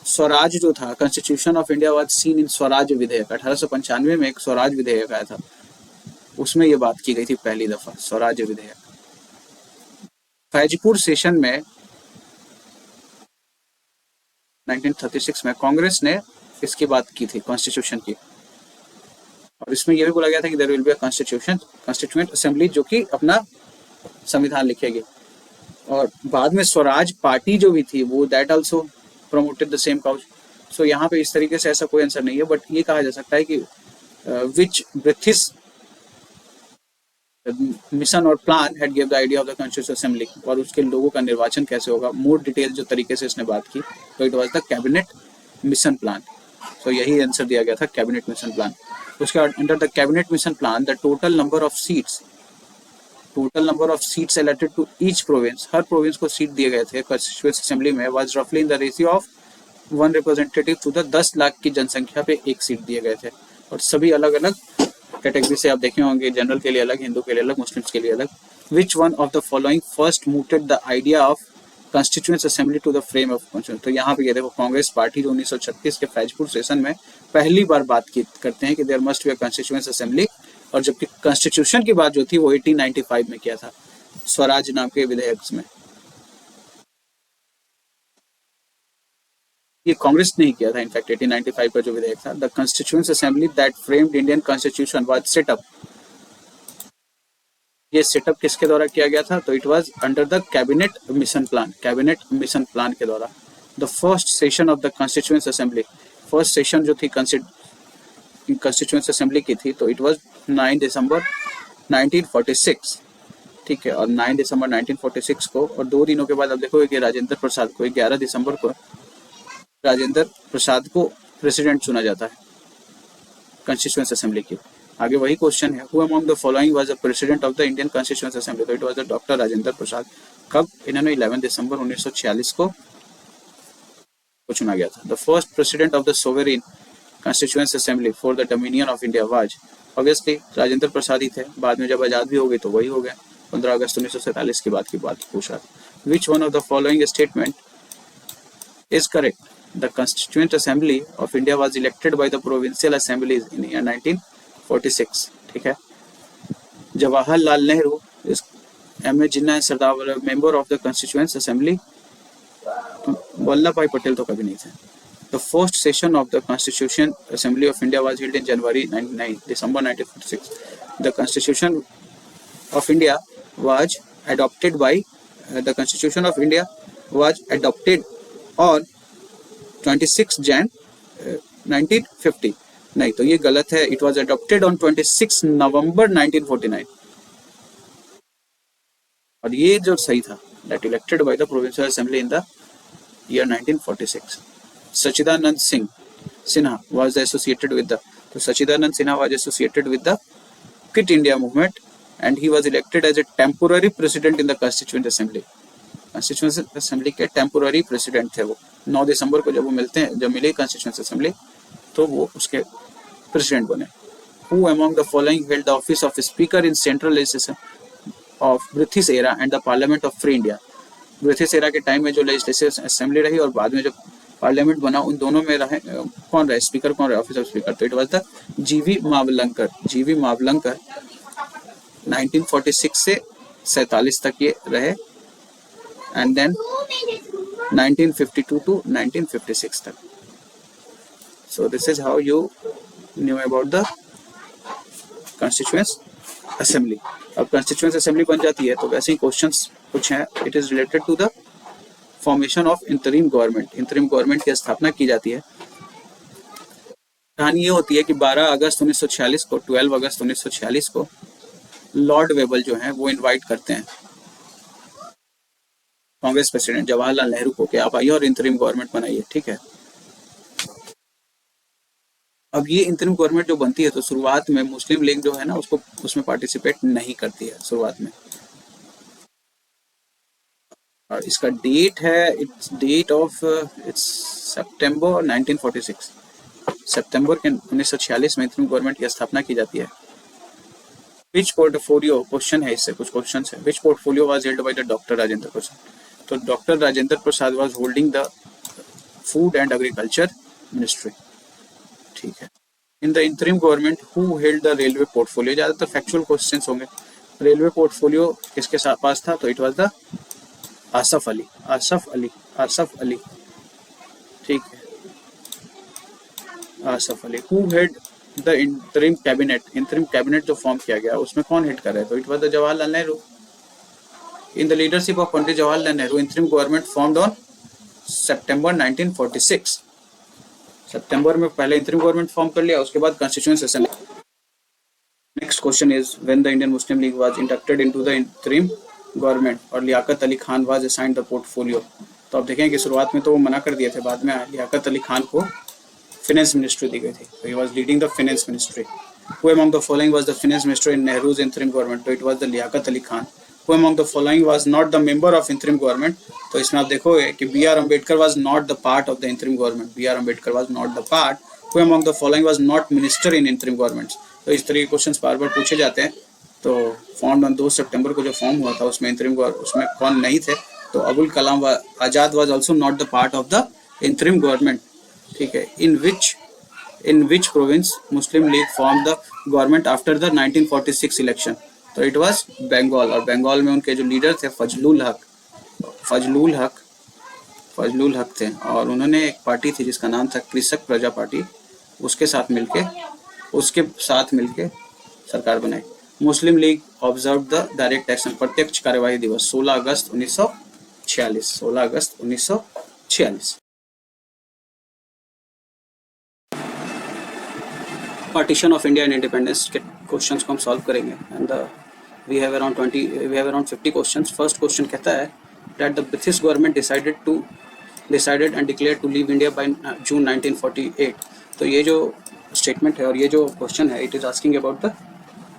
स्वराज जो था, constitution of India was seen in Swaraj विधेयक, 1895 में एक स्वराज विधेयक आया था, उसमें ये बात की गई थी पहली दफा, स्वराज विधेयक। फैजपुर सेशन में 1936 में कांग्रेस ने इसकी बात की थी, कॉन्स्टिट्यूशन की, और इसमें यह भी बोला गया था कि there will be a constitution, constituent assembly जो कि अपना संविधान लिखेगी। और बाद में स्वराज पार्टी जो भी थी वो that also promoted the same cause. So यहाँ पे इस तरीके से ऐसा कोई आंसर नहीं है, बट ये कहा जा सकता है कि विच ब्रिथिस मिशन और plan had give the idea of the constitution assembly, और उसके लोगों का निर्वाचन कैसे होगा, मोर डिटेल जो तरीके से इसने बात की, तो it was the cabinet mission plan. तो यही आंसर दिया गया था, कैबिनेट मिशन प्लान। उसके बाद under the cabinet mission plan the total number of seats, total number of seats allotted to each province, हर प्रोविंस को सीट दिए गए थे कॉन्स्टिट्यूएंट असेंबली में, वाज रफली in the ratio of 1 representative to the 10 lakh की जनसंख्या पे एक सीट दिए गए थे। और सभी अलग अलग कैटेगरी से आप देखे होंगे, जनरल के लिए अलग, हिंदू के लिए अलग, मुस्लिम्स के लिए अलग। Which one of the following first mooted the idea of constituent assembly to the frame of constitution. तो यहाँ पे ये देखो, कांग्रेस पार्टी जो 1936 के फैजपुर सेशन में पहली बार बात की करते हैं कि there must be a constituent assembly, और जबकि कॉन्स्टिट्यूशन की बात जो थी वो 1895 में किया था, स्वराज नाम के विधेयक में। ये कांग्रेस ने ही किया था, इनफैक्ट 1895 का जो विधेयक था। The constituent assembly that framed Indian constitution was set up, ये सेटअप किसके द्वारा किया गया था, तो it was under the cabinet mission plan, cabinet mission plan के द्वारा। The first session of the constituent assembly, first session जो थी कॉन्स्टिट्यूएंट असेंबली की थी, तो इट वाज 9 दिसंबर 1946, ठीक है। और 9 दिसंबर 1946 को, और 2 दिनों के बाद आप देखोगे कि राजेंद्र प्रसाद को 11 दिसंबर को राजेंद्र प्रसाद को प्रेसिडेंट चुना जाता है कॉन्स्टिट्यूएंट असेंबली की। आगे वही क्वेश्चन है, who among the following was the president of the Indian constituent assembly, तो it was the doctor Rajendra Prasad. कब? इन्होंने 11 दिसंबर 1946 को चुना गया था। The first president of the sovereign constituent assembly for the dominion of India was, obviously Rajendra Prasad ही थे, बाद में जब आजाद भी हो गई तो वही हो गए, 15 अगस्त 1947 की बात पूछ रहा था। विच one of the following statement is correct? The Constituent Assembly of India was elected by the provincial assemblies in year 1946, ठीक है। Jawaharlal Nehru is M.A. Jinnah and Sardar Vallabh member of the constituent assembly, Vallabh भाई पटेल तो कभी नहीं थे। The first session of the Constitution Assembly of India was held in January 99, December 1946. The Constitution of India was adopted by the Constitution of India was adopted on 26 Jan 1950, नहीं तो ये गलत है, it was adopted on 26 November 1949, और ये जो सही था, that elected by the provincial assembly in the year 1946। Sachchidananda Singh Sinha was associated with the, तो Sachchidananda Sinha was associated with the quit India movement and he was elected as a temporary president in the constituent assembly. Constituent assembly के temporary president थे वो। 9 दिसंबर को जब वो जब मिले constituent assembly, तो वो उसके प्रेसिडेंट बने। Who among the following held the office of speaker in central legislation of British era and the parliament of free India, British era के टाइम में जो लेजिस्लेटिव असेंबली रही और बाद में जब पार्लियामेंट बना, उन दोनों में रहे कौन रहे, स्पीकर कौन रहे, ऑफिस ऑफ स्पीकर, तो इट वाज द जीवी मावलंकर। जीवी मावलंकर 1946 से 47 तक ये रहे, and then 1952 to 1956 तक। So this is how you knew about the Constituent Assembly। अब Constituent Assembly बन जाती है तो वैसे ही क्वेश्चंस कुछ हैं। It is related to the formation of interim government। interim government की स्थापना की जाती है। कहानी ये होती है कि 12 अगस्त 1946 को 12 अगस्त 1946 को लॉर्ड वेबल जो हैं वो इनवाइट करते हैं कांग्रेस प्रेसिडेंट जवाहरलाल नेहरू को कि आप आइए और इंतरिम गवर्नमेंट बनाइए, ठीक है। अब ये इंतरिम गवर्नमेंट जो बनती है तो शुरुआत में मुस्लिम लीग जो है ना उसको उसमें पार्टिसिपेट नहीं करती है शुरुआत में, और इसका डेट है, इट्स डेट ऑफ इट्स सितंबर 1946, सितंबर के 1946 में इंतरिम गवर्नमेंट की स्थापना की जाती है। विच पोर्टफोलियो, क्वेश्चन है इससे कुछ क्वेश्चन है, which portfolio was held by the doctor Rajendra Prasad? तो doctor Rajendra Prasad was holding the food and agriculture ministry. ठीक है। In the interim government who held the railway portfolio? ज्यादातर फैक्चुअल क्वेश्चंस होंगे। रेलवे पोर्टफोलियो किसके पास था? तो it was the Asaf Ali. Asaf Ali. ठीक है, Asaf Ali. Who head the interim cabinet? Interim cabinet जो फॉर्म किया गया उसमें कौन हेड कर रहा है? तो it was the Jawaharlal Nehru. In the leadership of Pandit Jawaharlal Nehru interim government formed on September 1946। सितंबर में पहले इंटरिम गवर्नमेंट फॉर्म कर लिया, उसके बाद constituent session. Next question is when the Indian Muslim League was inducted into the interim government और Liaquat Ali Khan was assigned the portfolio? तो आप देखें कि शुरुआत में तो वो मना कर दिए थे, बाद में लियाकत अली खान को फाइनेंस मिनिस्ट्री दी गई थी। तो he was leading the finance ministry. Who among the following was the finance minister in Nehru's interim government? तो it was the Liaquat Ali Khan. Who among the following was not the member of interim government? तो इसमें आप देखोगे कि B R Ambedkar was not the part of the interim government. B R Ambedkar was not the part. Who among the following was not minister in interim government? तो इस तरह के questions बार बार पूछे जाते हैं। तो फॉर्म ऑन 2 सितंबर को जो फॉर्म हुआ था उसमें इंटरिम उसमें कौन नहीं थे? तो अबुल कलाम आजाद was also not the part of the interim government. ठीक है। in which province Muslim League formed the government after the 1946 election? तो इट वाज बंगाल। और बंगाल में उनके जो लीडर थे फजलुल हक थे, और उन्होंने एक पार्टी थी जिसका नाम था कृषक प्रजा पार्टी, उसके साथ मिलके सरकार बनाई। Muslim League observe the direct action, प्रत्यक्ष कार्यवाही दिवस 16 अगस्त 1946। Partition of India and independence के क्वेश्चंस को हम सॉल्व करेंगे। And we have around 50 questions. First question कहता है that the British government decided and declared to leave India by June 1948। तो ये जो स्टेटमेंट है और ये जो क्वेश्चन है, it is asking about the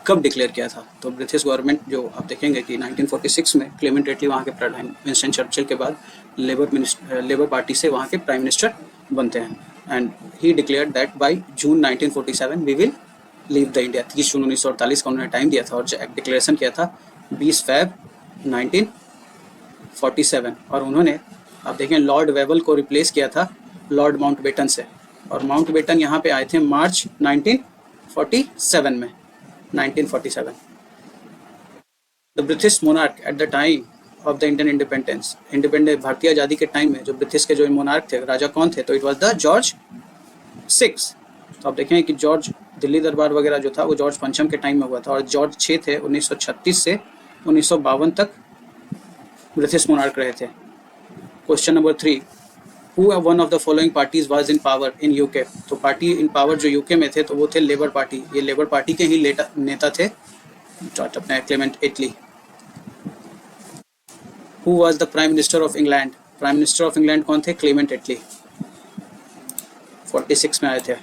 कब डिक्लेयर किया था। तो ब्रिटिश गवर्नमेंट जो आप देखेंगे कि 1946 में क्लेमेंट एटली वहाँ के प्राइम विंस्टन चर्चिल के बाद लेबर पार्टी से वहाँ के प्राइम मिनिस्टर बनते हैं। And he declared that by June 1947 we will leave the India. 30 जून 1948 का उन्होंने टाइम दिया था और डिक्लेरेशन किया था 20 फरवरी 1947। और उन्होंने आप देखें लॉर्ड वेबल को रिप्लेस किया था लॉर्ड माउंटबेटन से, और माउंटबेटन यहाँ पे आए थे मार्च 1947 में। 1947 the British monarch at the time of the Indian independence भारतीय आज़ादी के टाइम में जो ब्रिटिश के जो मोनार्क थे, राजा कौन थे? तो इट वाज द जॉर्ज 6। तो आप देखें कि जॉर्ज दिल्ली दरबार वगैरह जो था वो जॉर्ज पंचम के टाइम में हुआ था, और जॉर्ज 6 थे 1936 से 1952 तक ब्रिटिश मोनार्क रहे थे। Question number 3, who one of the following parties was in power in UK? तो पार्टी इन पावर जो यूके में थे तो वो थे लेबर पार्टी। ये लेबर पार्टी के ही नेता थे अपने Clement Attlee. Who was the prime minister of England? Prime minister of England कौन थे? Clement Attlee. 46 में आए थे।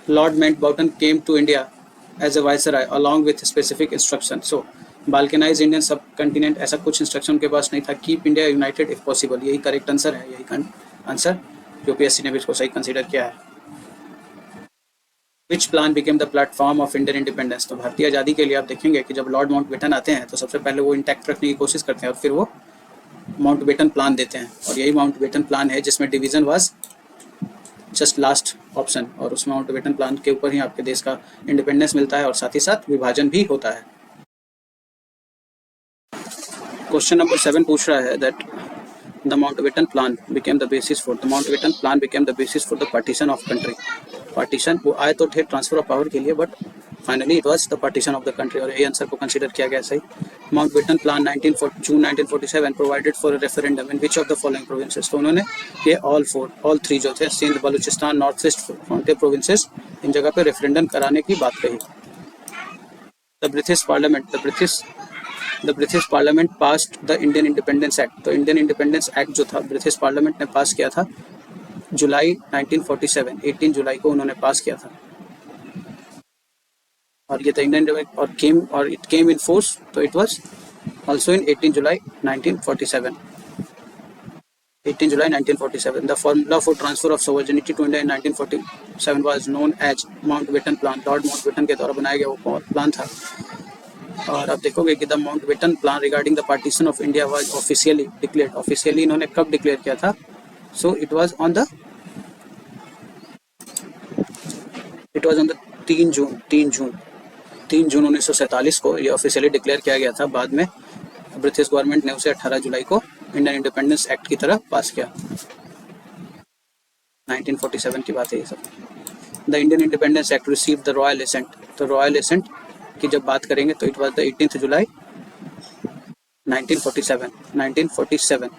Lord Mountbatten came to India as a viceroy along with specific instruction. So balkanize Indian subcontinent, ऐसा कुछ instruction उनके पास नहीं था। Keep India united if possible, यही करेक्ट आंसर है। यही आंसर यूपीएससी ने भी इसको सही कंसीडर किया है। विच plan became the platform of Indian independence? तो भारतीय आज़ादी के लिए आप देखेंगे कि जब लॉर्ड माउंटबेटन आते हैं तो सबसे पहले वो इंटैक्ट रखने की कोशिश करते हैं और फिर वो माउंटबेटन प्लान देते हैं, और यही माउंटबेटन प्लान है जिसमें division was just last option, और उस माउंटबेटन प्लान के ऊपर ही आपके देश का इंडिपेंडेंस मिलता है और साथ ही साथ विभाजन भी होता है। क्वेश्चन नंबर 7 पूछ रहा है that the Mountbatten plan became the basis for the partition of country. Partition वो आए तो थे ट्रांसफर ऑफ पावर के लिए, but finally it was the partition of the country, और यही आंसर को कंसीडर किया गया सही। Mountbatten plan June 1947 provided for a referendum in which of the following provinces? तो उन्होंने ये ऑल 3 जो थे Sindh, Balochistan, north east frontier provinces, इन जगह पे रेफरेंडम कराने की बात कही। The British parliament passed the Indian Independence act. तो इंडियन इंडिपेंडेंस एक्ट जो था ब्रिटिश पार्लियामेंट ने पास किया था जुलाई 1947, 18 जुलाई को उन्होंने पास किया था, और ये था इंडियन और इट केम इन फोर्स, तो इट वाज आल्सो इन 18 जुलाई 1947। 18 July 1947. The formula for transfer of sovereignty to India in 1947 was known as Mountbatten Plan. Lord Mountbatten के द्वारा बनाया गया वो प्लान था। और आप देखोगे कि the Mountbatten plan regarding the partition of India was officially declared. Officially इन्होंने कब डिक्लेयर किया था? सो इट वाज ऑन द 3 जून 1947 को ये ऑफिशियली डिक्लेयर किया गया था। बाद में ब्रिटिश गवर्नमेंट ने उसे 18 जुलाई को इंडियन इंडिपेंडेंस एक्ट की तरह पास किया। 1947 की बात है ये सब। The Indian Independence Act receive the royal assent. तो रॉयल एसेंट की जब बात करेंगे तो इट वाज द 18 जुलाई 1947।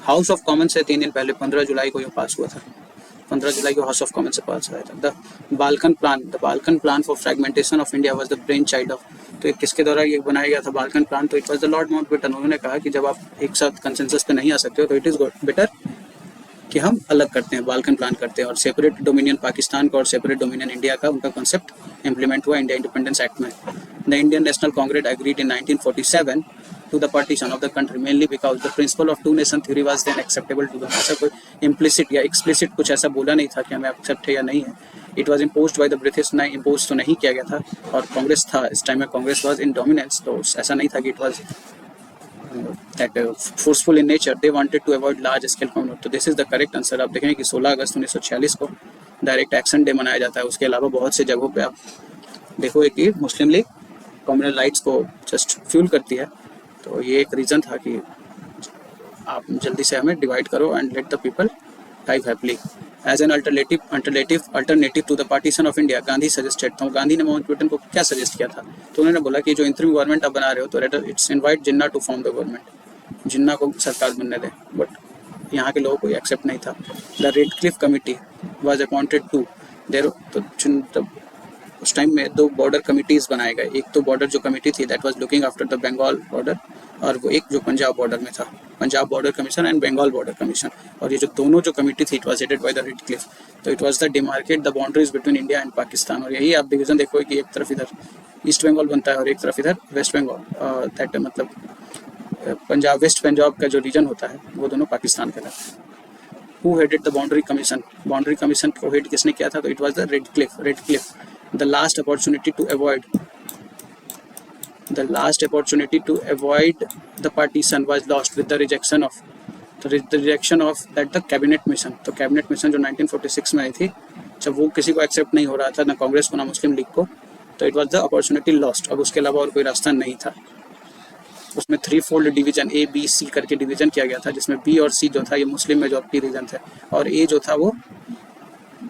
हाउस ऑफ कॉमन से 3 दिन पहले 15 जुलाई को ये पास हुआ था। 15 जुलाई को हाउस ऑफ कॉमन से पास हुआ था। The Balkan plan for fragmentation of India was the brain child of. तो किसके द्वारा ये बनाया गया था बाल्कन प्लान? तो it was the lord Mountbatten. उन्होंने कहा कि जब आप एक साथ कंसेंसस पे नहीं आ सकते हो तो इट इज बेटर कि हम अलग करते हैं, बाल्कन प्लान करते हैं। और सेपरेट डोमिनियन पाकिस्तान का और सेपरेट डोमिनियन इंडिया का उनका कॉन्सेप्ट इंप्लीमेंट हुआ इंडिया इंडिपेंडेंस एक्ट में। The Indian National Congress agreed in 1947 to the partition of the country mainly because the principle of two nation theory was then acceptable to them। ऐसा कोई implicit या explicit कुछ ऐसा बोला नहीं था कि हमें accept है या नहीं है। It was imposed by the British। नहीं imposed तो नहीं किया गया था। और कांग्रेस था इस टाइम में, कांग्रेस was in dominance। तो ऐसा नहीं था कि it was that forceful in nature। they wanted to avoid large scale conflict। तो this is the correct answer। आप देखेंगे कि 16 अगस्त 1946 को डायरेक्ट एक्शन डे मनाया जाता है। उसके अलावा बहुत से जगहों पे आप देखोगे कि मुस्लिम लीग कम्युनल राइट्स को जस्ट फ्यूल करती है। तो ये एक रीज़न था कि आप जल्दी से हमें डिवाइड करो and let the people live happily. As an alternative to the partition of India Gandhi suggested. तो गांधी ने माउंटबेटन को क्या सजेस्ट किया था? तो उन्होंने बोला कि जो इंटरिम गवर्नमेंट आप बना रहे हो तो it's invite Jinnah to form the government. Jinnah को सरकार बनने दे। बट यहाँ के लोगों को एक्सेप्ट नहीं था। The Radcliffe committee was appointed to there. तो उस टाइम में 2 बॉर्डर कमिटीज़ बनाए गए। एक तो बॉर्डर जो कमिटी थी that was looking after the Bengal border, और वो एक जो पंजाब बॉर्डर में था, Punjab border commission and Bengal border commission. और ये जो दोनों जो कमिटी थी it was headed by the Radcliffe. तो it was the demarcate the boundaries between India and Pakistan. और यही आप डिवीजन देखोगे कि एक तरफ इधर ईस्ट बंगाल बनता है और एक तरफ इधर वेस्ट बंगाल, दैट मतलब पंजाब वेस्ट पंजाब का जो रीजन होता है वो दोनों पाकिस्तान का था। Who headed the boundary commission? Boundary commission को हेड किसने किया था? तो it was the Radcliffe. The last opportunity to avoid the partition was lost with the rejection of that the cabinet mission। तो कैबिनेट मिशन जो 1946 में आई थी, जब वो किसी को एक्सेप्ट नहीं हो रहा था, ना कांग्रेस को ना मुस्लिम लीग को, तो it was the opportunity lost. अब उसके अलावा और कोई रास्ता नहीं था। उसमें 3-fold division A B C करके डिवीजन किया गया था, जिसमें B और C जो था ये मुस्लिम मेजॉरिटी रीजन थे और A जो था वो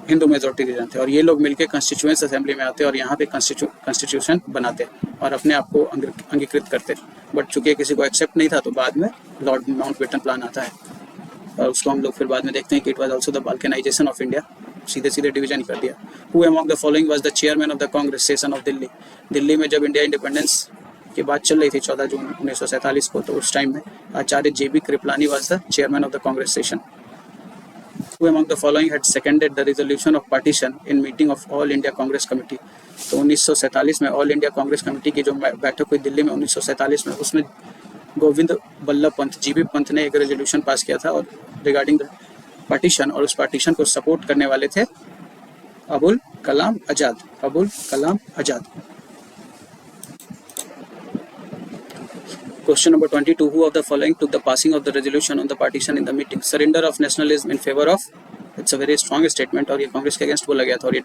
हिंदू मेजॉरिटी रीजन थे। और ये लोग मिलकर कॉन्स्टिट्यूएंट असेंबली में आते और यहाँ पे कॉन्स्टिट्यूशन बनाते और अपने आप को अंगीकृत करते। बट चूंकि किसी को एक्सेप्ट नहीं था तो बाद में लॉर्ड माउंटबेटन प्लान आता है और उसको हम लोग फिर बाद में देखते हैं कि it was also the balkanization of India. सीधे डिवीजन कर दिया। Who among the following was the chairman of the Congress session of Delhi. Delhi में जब इंडिया इंडिपेंडेंस की बात चल रही थी 14 जून 1947 को, तो उस टाइम में आचार्य JB Kripalani was the chairman of the Congress session. Who among the following had seconded the resolution of partition in meeting of All India Congress Committee। तो 1947 में ऑल इंडिया कांग्रेस कमेटी की जो बैठक हुई दिल्ली में 1947 में, उसमें गोविंद बल्लभ पंत GB पंत ने एक रेजोल्यूशन पास किया था और रिगार्डिंग द पार्टीशन, और उस पार्टीशन को सपोर्ट करने वाले थे अबुल कलाम आजाद। Question number 22. Who of the following took the passing of the resolution on the partition in the meeting? Surrender of nationalism in favor of। It's a very strong statement और ये कांग्रेस के against बोला गया था। और ये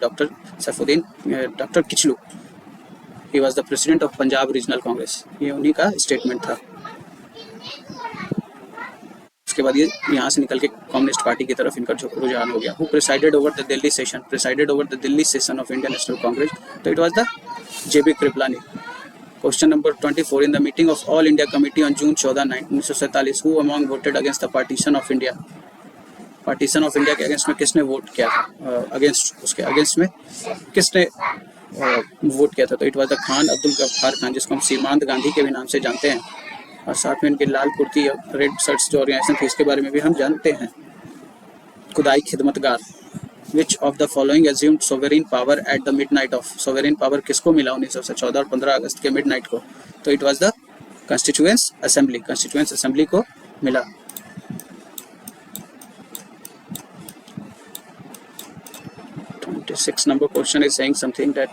doctor Kitchlew, he was the president of Punjab regional Congress, ये उन्हीं का स्टेटमेंट था। उसके बाद ये यहाँ से निकल के कम्युनिस्ट पार्टी की तरफ इनका रुझान हो गया। Who presided over the Delhi session of Indian National Congress? तो it was the JB Kripalani. Question number 24. In the meeting of All India Committee on June 14, 1947, who among voted against the partition of India? Partition of India के against में किसने vote किया था? उसके against में किसने vote किया था? तो it was the Khan Abdul Ghaffar Khan, जिसको हम सीमांत गांधी के भी नाम से जानते हैं, और साथ में इनकी लाल कुर्ती रेड शर्ट्स जो ऑर्गेनाइजेशन थी इसके बारे में भी हम जानते हैं। खुदाई खिदमतगार। Which of the following assumed sovereign power at the midnight of? sovereign power किसको मिला 1914 और 15 अगस्त के मिडनाइट को? तो it was the constituent assembly को मिला। 26 number question is saying something that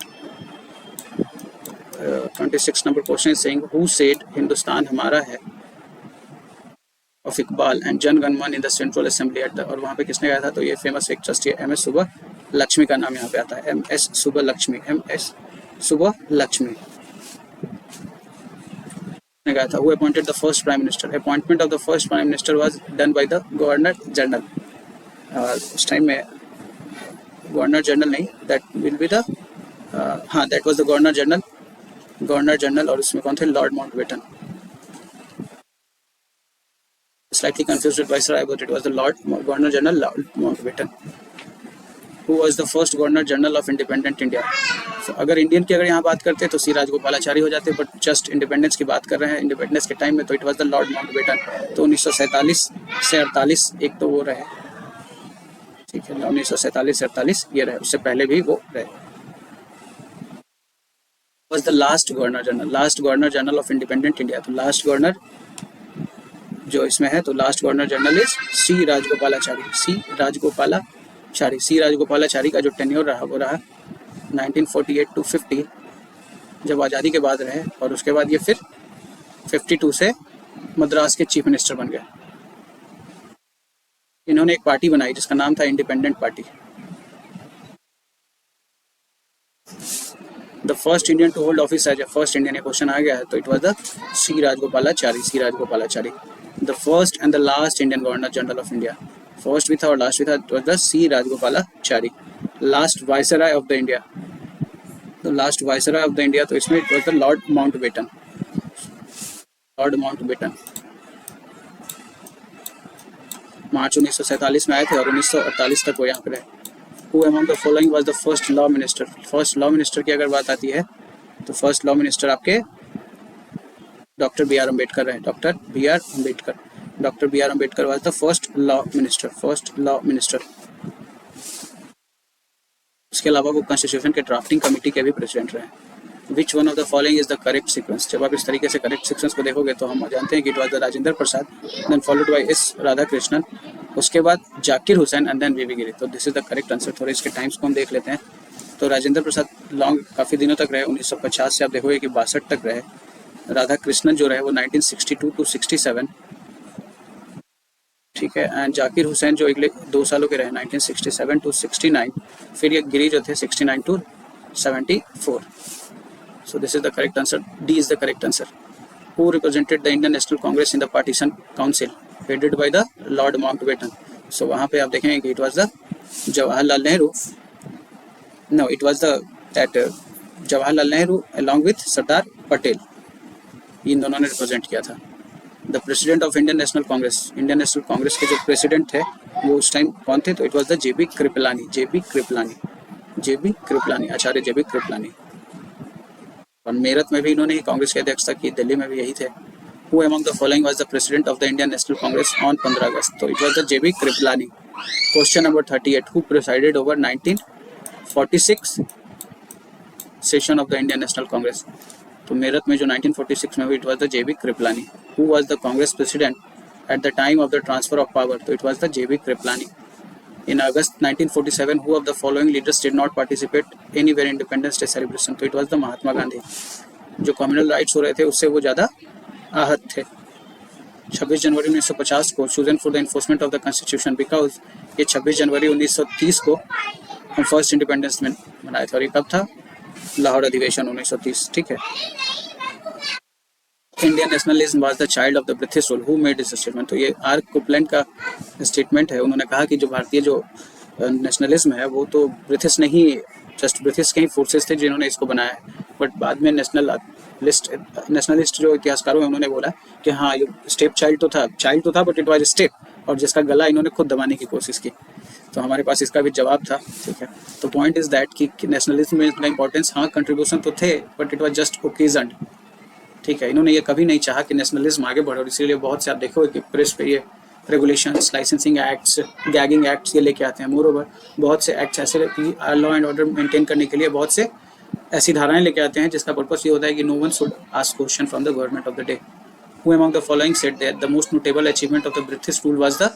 26 number question is saying who said Hindustan हमारा है of इकबाल and जन गण मन in the Central Assembly at the, और वहाँ पे किसने गाया था, तो ये फेमस एक ट्रस्टी है MS सुबह लक्ष्मी का नाम यहाँ पे आता है, MS सुबह लक्ष्मी, MS सुबह लक्ष्मी ने गाया था. Who appointed the first prime minister? Appointment of the first prime minister was done by the Governor General. उस टाइम में गवर्नर जनरल नहीं, दैट विल बी द हाँ that was the governor general और उसमें कौन थे, Lord Mountbatten. Slightly confused with Viceroy, but it was the Governor General Lord Mountbatten, who was the first Governor General of independent India. So, अगर Indian की अगर यहाँ बात करते हैं तो सी राजगोपालाचारी हो जाते, बट जस्ट इंडिपेंडेंस की बात कर रहे हैं, इंडिपेंडेंस के टाइम में तो it was the lord Mountbatten. तो 1947 से 48 एक तो वो रहे, ठीक है, 1947 से 48 ये रहे, उससे पहले भी वो रहे. was the last governor general of independent India. तो लास्ट गवर्नर जो इसमें है, तो last governor general is C Rajagopalachari. C Rajagopalachari का जो टेन्योर रहा वो रहा 1948 to 50, जब आज़ादी के बाद रहे, और उसके बाद ये फिर 52 से मद्रास के चीफ मिनिस्टर बन गए. इन्होंने एक पार्टी बनाई जिसका नाम था independent party. The first Indian to hold office as a first Indian, ये क्वेश्चन आ गया है, तो it was the C Rajagopalachari. The first and the last Indian governor general of India. First भी था और लास्ट भी था, it was the C Rajagopalachari. Last viceroy of the India, तो last viceroy of the India, तो इसमें it was the lord Mountbatten. मार्च 1947 में आए थे और 1948 तक वो यहाँ पे रहे. Who among the following was the first law minister? First law minister की अगर बात आती है तो फर्स्ट लॉ मिनिस्टर आपके डॉक्टर बी आर अम्बेडकर रहे. Doctor B R Ambedkar was the first law minister. उसके अलावा वो कॉन्स्टिट्यूशन के ड्राफ्टिंग कमेटी के भी प्रेसिडेंट रहे. Which one of the following is the correct sequence? जब आप इस तरीके से करेक्ट सीक्वेंस को देखोगे तो हम जानते हैं कि it was the Rajendra Prasad, then followed by S Radhakrishnan, उसके बाद Zakir Hussain and then VV Giri. तो this is the correct answer. थोड़े इसके टाइम्स को हम देख लेते हैं. तो राजेंद्र प्रसाद लॉन्ग काफ़ी दिनों तक रहे, 1950 से आप देखोगे कि 62 तक रहे. राधाकृष्णन जो रहे वो 1962 to 67, ठीक है. एंड जाकिर हुसैन जो अगले 2 सालों के रहे 1967 to 69. फिर ये गिरी जो थे 69 to 74. So this is the correct answer. D is the correct answer. Who represented the Indian National Congress in the Partition Council, headed by the Lord Mountbatten? So वहाँ पे आप देखेंगे कि it was the Jawaharlal Nehru. No, it was Jawaharlal Nehru along with Sardar Patel. इन दोनों ने represent किया था. The President of Indian National Congress. Indian National Congress के जो प्रेसिडेंट थे वो उस टाइम कौन थे? तो it was the JB Kripalani. Acharya JB Kripalani. और मेरठ में भी इन्होंने ही कांग्रेस की अध्यक्षता की, दिल्ली में भी यही थे. Who among the following was the president of the Indian National Congress on 15 अगस्त? तो it was the JB Kripalani. Question number 38. Who presided over 1946 session of the Indian National Congress? तो मेरठ में जो 1946 में हुई, it was the JB Kripalani. Who was the Congress president at the time of the transfer of power? तो it was the JB Kripalani. In August 1947, who of the following leaders did not participate anywhere Independence Day celebration? तो it was the Mahatma Gandhi. जो communal riots हो रहे थे उससे वो ज़्यादा आहत थे. 26 जनवरी 1950 को chosen for the enforcement of the Constitution, because ये 26 जनवरी 1930 को हम फर्स्ट इंडिपेंडेंस में मनाए थे. और ये कब था? लाहौर अधिवेशन 1930, ठीक है. Indian nationalism was the child of the British rule. Who made this statement? तो ये आर कोपलैंड का स्टेटमेंट है. उन्होंने कहा कि जो भारतीय जो नेशनलिज्म है वो तो ब्रिटिश नहीं, जस्ट ब्रिटिश के ही फोर्सेस थे जिन्होंने इसको बनाया है. बट बाद में नेशनलिस्ट जो इतिहासकारों हैं उन्होंने बोला कि हाँ ये स्टेप चाइल्ड तो था बट इट वाज स्टेप, और जिसका गला इन्होंने खुद दबाने की कोशिश की. तो हमारे पास इसका भी जवाब था, ठीक है. तो पॉइंट इज दैट कि नेशनलिज्म में इतना इंपॉर्टेंस, हाँ कंट्रीब्यूशन तो थे but it was just occasion, ठीक है. इन्होंने ये कभी नहीं चाहा कि नेशनलिज्म आगे बढ़े, और इसीलिए बहुत से आप देखोगे कि प्रेस पे ये regulations, licensing acts, gagging acts ये लेके आते हैं. मोर ओवर बहुत से एक्ट्स ऐसे लॉ एंड ऑर्डर मेंटेन करने के लिए बहुत से ऐसी धाराएं लेके आते हैं जिसका पर्पस ये होता है कि no one should ask question from the government of the day. Who among the following said that the most notable achievement of the British rule was the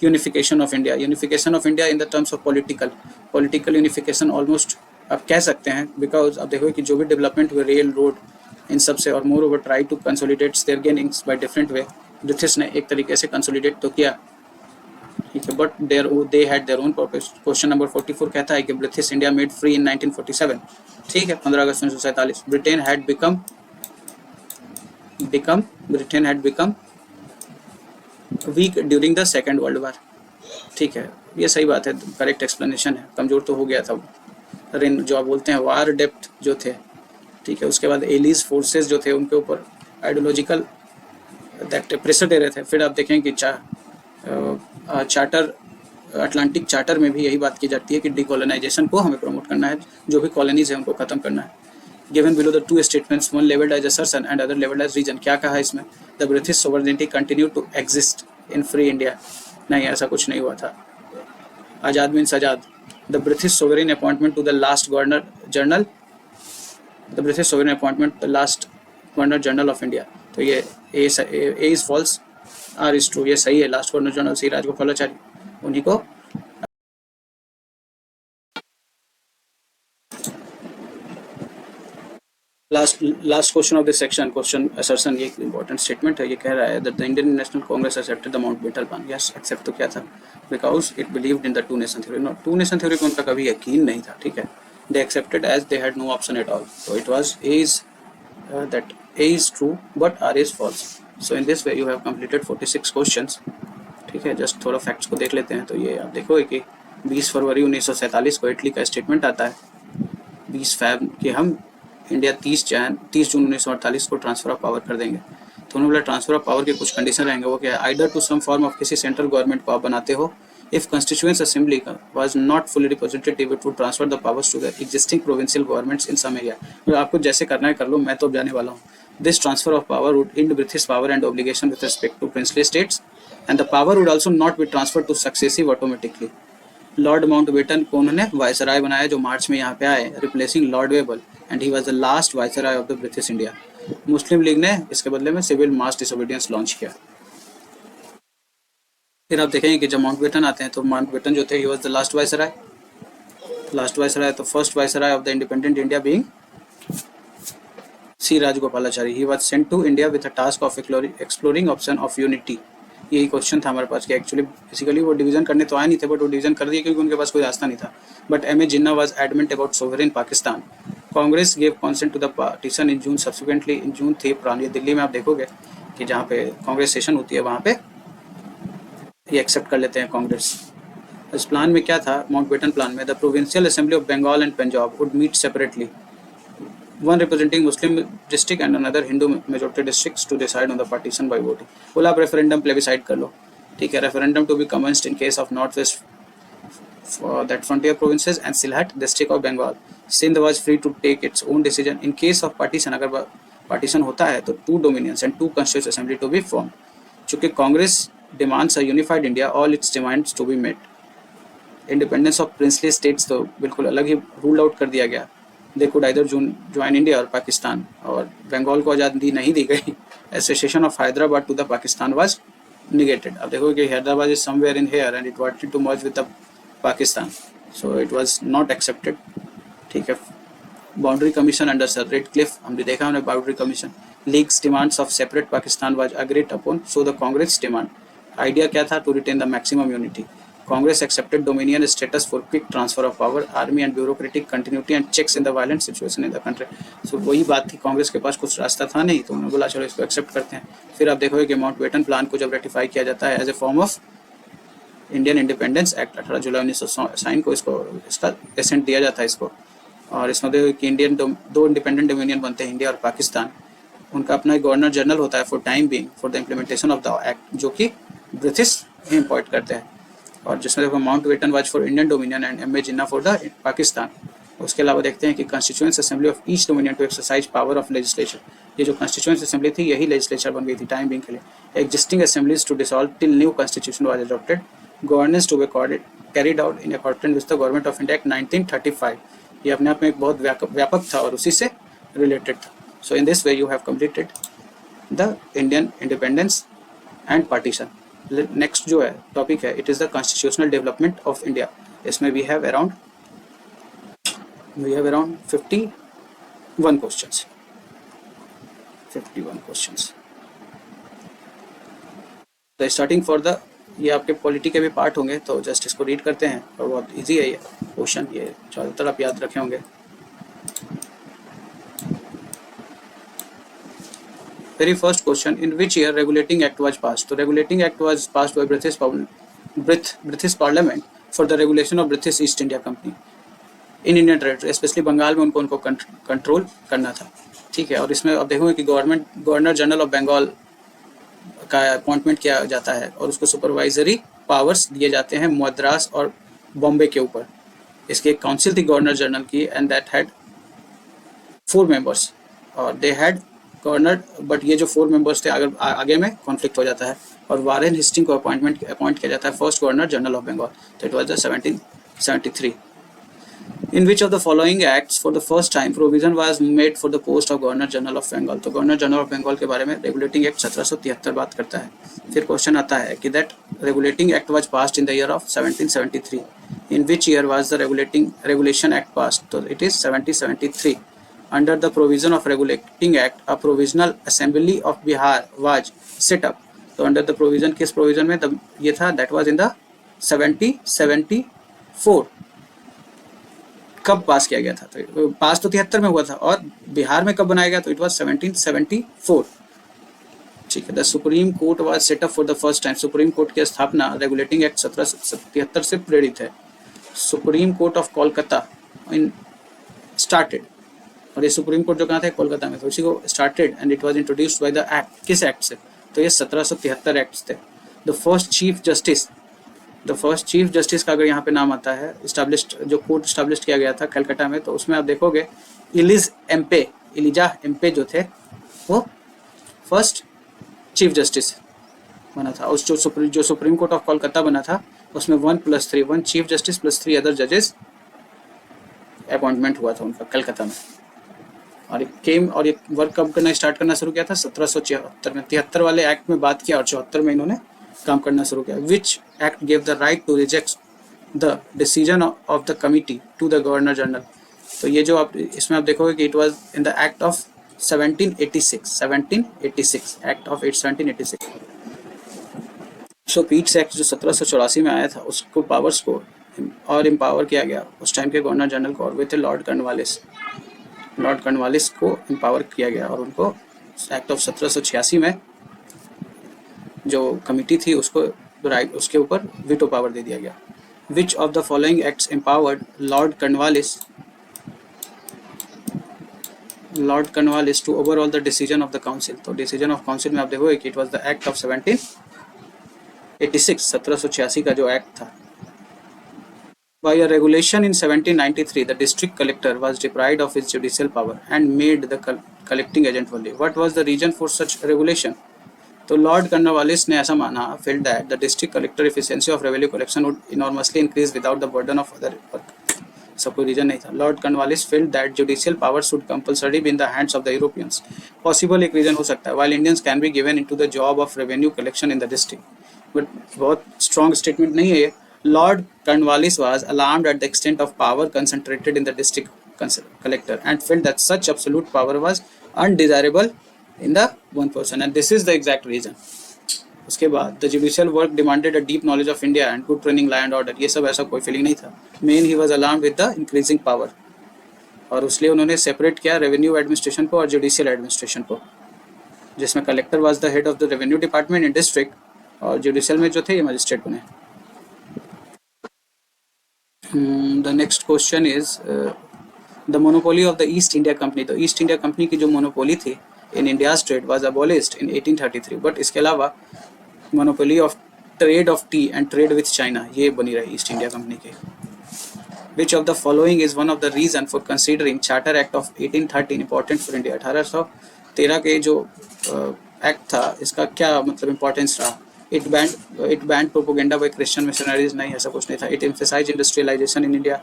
unification of India? Unification of India in the terms of political unification almost आप कह सकते हैं, because अब देखो कि जो भी development हुए रेल रोड इन सब से, और moreover try to consolidate their gainings by different way, British ने एक तरीके से कंसोलिडेट तो किया, ठीक है, but they had their own purpose. Question number 44 कहता है कि British India made free in 1947, ठीक है, 15 अगस्त 1947। Britain had become weak during the second world war, ठीक है, ये सही बात है, करेक्ट एक्सप्लेनेशन है, कमजोर तो हो गया था रेन जो आप बोलते हैं वार डेप्थ जो थे, ठीक है, उसके बाद एलीज फोर्सेस जो थे उनके ऊपर आइडियोलॉजिकल दैट प्रेशर दे रहे थे। फिर आप देखें कि चार्टर अटलांटिक चार्टर में भी यही बात की जाती है कि डिकोलोनाइजेशन को हमें प्रमोट करना है, जो भी कॉलोनीज है उनको खत्म करना है। Given below the two statements, one levelled as assertion and other levelled as reason, क्या कहा इसमें? The British sovereignty continue to exist in free India, नहीं ऐसा कुछ नहीं हुआ था। आज़ाद मीन्स आज़ाद। The British sovereign appointment to the last governor general, the British sovereign appointment the last governor general of India, तो ये A is false, R is true, ये सही है, last governor general C Rajagopalachari, उन्हीं को last question of this section, question assertion, ये important statement है, ये कह रहा है that the Indian National Congress accepted the Mountbatten plan. Yes, accept तो क्या था, because it believed in the two nation theory. No, two nation theory को उनका कभी यकीन नहीं था, ठीक है, they accepted as they had no option at all, so it was that A is true but R is false. So in this way you have completed 46 questions, ठीक है। जस्ट थोड़ा फैक्ट्स को देख लेते हैं, तो ये आप देखोगे कि 20 फरवरी 1947 को इटली का स्टेटमेंट आता है, 20 फैब कि हम इंडिया 30 जून 1948 को ट्रांसफर ऑफ पावर कर देंगे। तो उन्होंने बोला ट्रांसफर ऑफ पावर के कुछ कंडीशन रहेंगे, वो क्या है, either to some form of किसी सेंट्रल गवर्नमेंट को आप बनाते हो, if constituent assembly was not fully representative it would transfer the powers to the existing provincial governments in some area। तो आपको जैसे करना है कर लो, मैं तो अब जाने वाला हूँ। This transfer of power would end British power and obligation with respect to princely states and the power would also not be transferred to successive automatically। Lord Mountbatten को उन्होंने वायसराय बनाया जो मार्च में यहाँ पे आए, replacing lord Wavell, and he was the last viceroy of the British India. Muslim League ने इसके बदले में सिविल मास डिसोबीडियंस लॉन्च किया। फिर आप देखेंगे कि जब माउंटबेटन आते हैं तो माउंटबेटन जो थे he was the last viceroy, तो first viceroy of the independent India being C Rajagopalachari. He was sent to India with a task of exploring option of unity. यही क्वेश्चन था हमारे पास कि एक्चुअली बेसिकली वो डिवीजन करने तो आए नहीं थे, बट वो डिवीजन कर दिए क्योंकि उनके पास कोई रास्ता नहीं था। But M A Jinnah was adamant about sovereign Pakistan. Congress gave consent to the partition in June, subsequently in June थी पुरानी दिल्ली में, आप देखोगे कि जहाँ पे कांग्रेस सेशन होती है वहाँ पे ये एक्सेप्ट कर लेते हैं कांग्रेस। इस प्लान में क्या था, माउंटबेटन प्लान में, the provincial assembly of Bengal and Punjab would meet separately, one representing Muslim district and another Hindu majority districts to decide on the partition by voting। बोला आप रेफरेंडम प्लेबिसाइड कर लो, ठीक है। Referendum to be commenced in case of north west that frontier provinces and Sylhet district of Bengal। Sindh was free to take its own decision in case of partition। अगर partition होता है तो 2 dominions and 2 constituent assembly to be formed। चूँकि Congress demands a unified India, all its demands to be met। Independence of princely states तो बिल्कुल अलग ही ruled out कर दिया गया। They could either join India or Pakistan, और बंगाल को आज़ादी नहीं दी गई। Association of Hyderabad to the Pakistan was negated। अब देखो कि Hyderabad is somewhere in here and it wanted to merge with the Pakistan, so it was not accepted, ठीक है। Boundary Commission under Sir Redcliffe, हमने देखा हमने Boundary Commission। League's demands of separate Pakistan was agreed upon, so the Congress demand idea क्या था, to retain the maximum unity। Congress accepted dominion status for quick transfer of power, army and bureaucratic continuity and checks in the violent situation in the country। So वही बात थी, कांग्रेस के पास कुछ रास्ता था नहीं, तो उन्होंने बोला चलो इसको एक्सेप्ट करते हैं। फिर आप देखोगे कि माउंटबेटन प्लान को जब रेटिफाई किया जाता है as a form of Indian Independence Act 18 जुलाई 1960 को इसका एसेंट दिया जाता है इसको, और इसमें देखो कि इंडियन दो इंडिपेंडेंट डोमिनियन बनते हैं, इंडिया और पाकिस्तान। उनका अपना एक गवर्नर जनरल होता है for time being for the implementation of the act, जो कि ब्रिटिश इम्पोर्ट करते हैं। और जिसमें देखो Mountbatten was for Indian dominion and M A Jinnah for the Pakistan. उसके अलावा देखते हैं कि constituent assembly of each dominion to exercise power of legislature. ये जो कॉन्स्टिट्यूएंट असेंबली थी यही लेजिस्लेचर बन गई थी टाइम बिंग के लिए। Existing assemblies to dissolve till new constitution was adopted. Governance to be carried out in accordance with the government of India Act 1935। ये अपने आप में एक बहुत व्यापक था और उसी से रिलेटेड था। So in this way you have completed the Indian independence and partition. Next जो है टॉपिक है, it is the constitutional development of India. इसमें we have around 51 questions, 51 questions. तो स्टार्टिंग फॉर द, ये आपके पॉलिटी के भी पार्ट होंगे, तो जस्ट इसको रीड करते हैं और बहुत इजी है ये क्वेश्चन, ये ज़्यादातर आप याद रखे होंगे। Very first question, in which year regulating act was pass. तो regulating act was pass by British parliament for the regulation of British East India company in Indian territory, specially Bengal में उनको कंट्रोल करना था, ठीक है। और इसमें आप देखोगे कि गवर्नर जनरल ऑफ बंगाल का अपॉइंटमेंट किया जाता है और उसको सुपरवाइजरी पावर्स दिए जाते हैं मद्रास और बॉम्बे के ऊपर। इसकी एक काउंसिल थी गवर्नर जनरल की, एंड दैट हैड 4 मेंबर्स, और दे हैड गवर्नर, बट ये जो 4 मेंबर्स थे आगे में कॉन्फ्लिक्ट हो जाता है और वारेन हेस्टिंग को अपॉइंट किया जाता है first governor general of Bengal. तो it was the 1773। In which of the following acts for the first time provision was made for the post of Governor General of Bengal। तो governor general of Bengal के बारे में regulating act 1773 बात करता है। फिर question आता है कि that regulating act was passed in the year of 1773। In which year was the regulation act passed. तो it is 1773। Under the provision of regulating act a provisional assembly of Bihar was set up. तो under the provision, किस provision में ये था, that was in the 1774। कब पास किया गया था, तो पास तो 73 में हुआ था, और बिहार में कब बनाया गया, तो इट वाज 1774, ठीक है। The supreme court was set up for the first time. Supreme court की स्थापना रेगुलेटिंग एक्ट 1773 से प्रेरित है। Supreme court of Kolkata in started, और ये सुप्रीम कोर्ट जो कहाँ थे, कोलकाता में, तो उसी को started and it was introduced by the act. किस एक्ट से, तो ये 1773 एक्ट थे। द फर्स्ट चीफ जस्टिस का अगर यहाँ पे नाम आता है, स्टैब्लिश्ड जो कोर्ट स्टैब्लिश किया गया था कलकत्ता में, तो उसमें आप देखोगे इलिजा एम्पे जो थे वो फर्स्ट चीफ जस्टिस बना था। उस जो सुप्रीम कोर्ट ऑफ कोलकाता बना था उसमें 1 चीफ जस्टिस प्लस 3 अदर जजेस अपॉइंटमेंट हुआ था उनका कलकत्ता में। और ये वर्क कब करना स्टार्ट करना शुरू किया था, 1774 में। 73 वाले एक्ट में बात किया और 74 में इन्होंने काम करना शुरू किया। Which act gave the right to reject the decision of the committee to the governor general. तो ये जो आप इसमें आप देखोगे कि it was in the act of 1786 act of 1786। So Pitt's act जो 1784 में आया था, उसको पावर्स को और एम्पावर किया गया उस टाइम के गवर्नर जनरल को, और वे थे लॉर्ड कॉर्नवालिस को एम्पावर किया गया, और उनको एक्ट ऑफ 1786 में जो कमिटी थी उसको राइट, उसके ऊपर वीटो पावर दे दिया गया। Which of the following acts empowered Lord Cornwallis to overall the decision of the council. तो डिसीजन ऑफ काउंसिल में आप देखोगे कि it was the act of 1786 का जो एक्ट था। By a regulation in 1793, the district collector was deprived of his judicial power and made the collecting agent only. What was the reason for such regulation? तो Lord Cornwallis ने ऐसा माना, felt that the district collector efficiency of revenue collection would enormously increase without the burden of other work. सब कोई reason नहीं था। Lord Cornwallis felt that judicial power should compulsorily be in the hands of the Europeans. Possible एक reason हो सकता है, while Indians can be given into the job of revenue collection in the district. But बहुत strong statement नहीं है ये। Lord Cornwallis was alarmed at the extent of power concentrated in the district collector and felt that such absolute power was undesirable in the one person, and this is the exact reason. उसके बाद the judicial work demanded a deep knowledge of India and good training, law and order. ये सब ऐसा कोई feeling नहीं था। Main he was alarmed with the increasing power, और उसलिए उन्होंने सेपरेट किया रेवेन्यू एडमिनिस्ट्रेशन को और जुडिशियल एडमिनिस्ट्रेशन को, जिसमें collector was the head of the revenue department in district, और जुडिशियल में जो थे ये मजिस्ट्रेट बने। The next question is the monopoly of the East India Company. तो ईस्ट इंडिया कंपनी की जो मोनोपोली थी in India's trade was abolished in 1833. But इसके अलावा monopoly of trade off T and trade with China ये बनी रही east India company की। Which of the following is one of the reason for considering Charter Act of 1813 important for India? 1813 के जो act था इसका क्या मतलब इम्पोर्टेंस रहा? It banned propaganda by Christian missionaries, नहीं ऐसा कुछ नहीं था। It emphasized industrialization in India,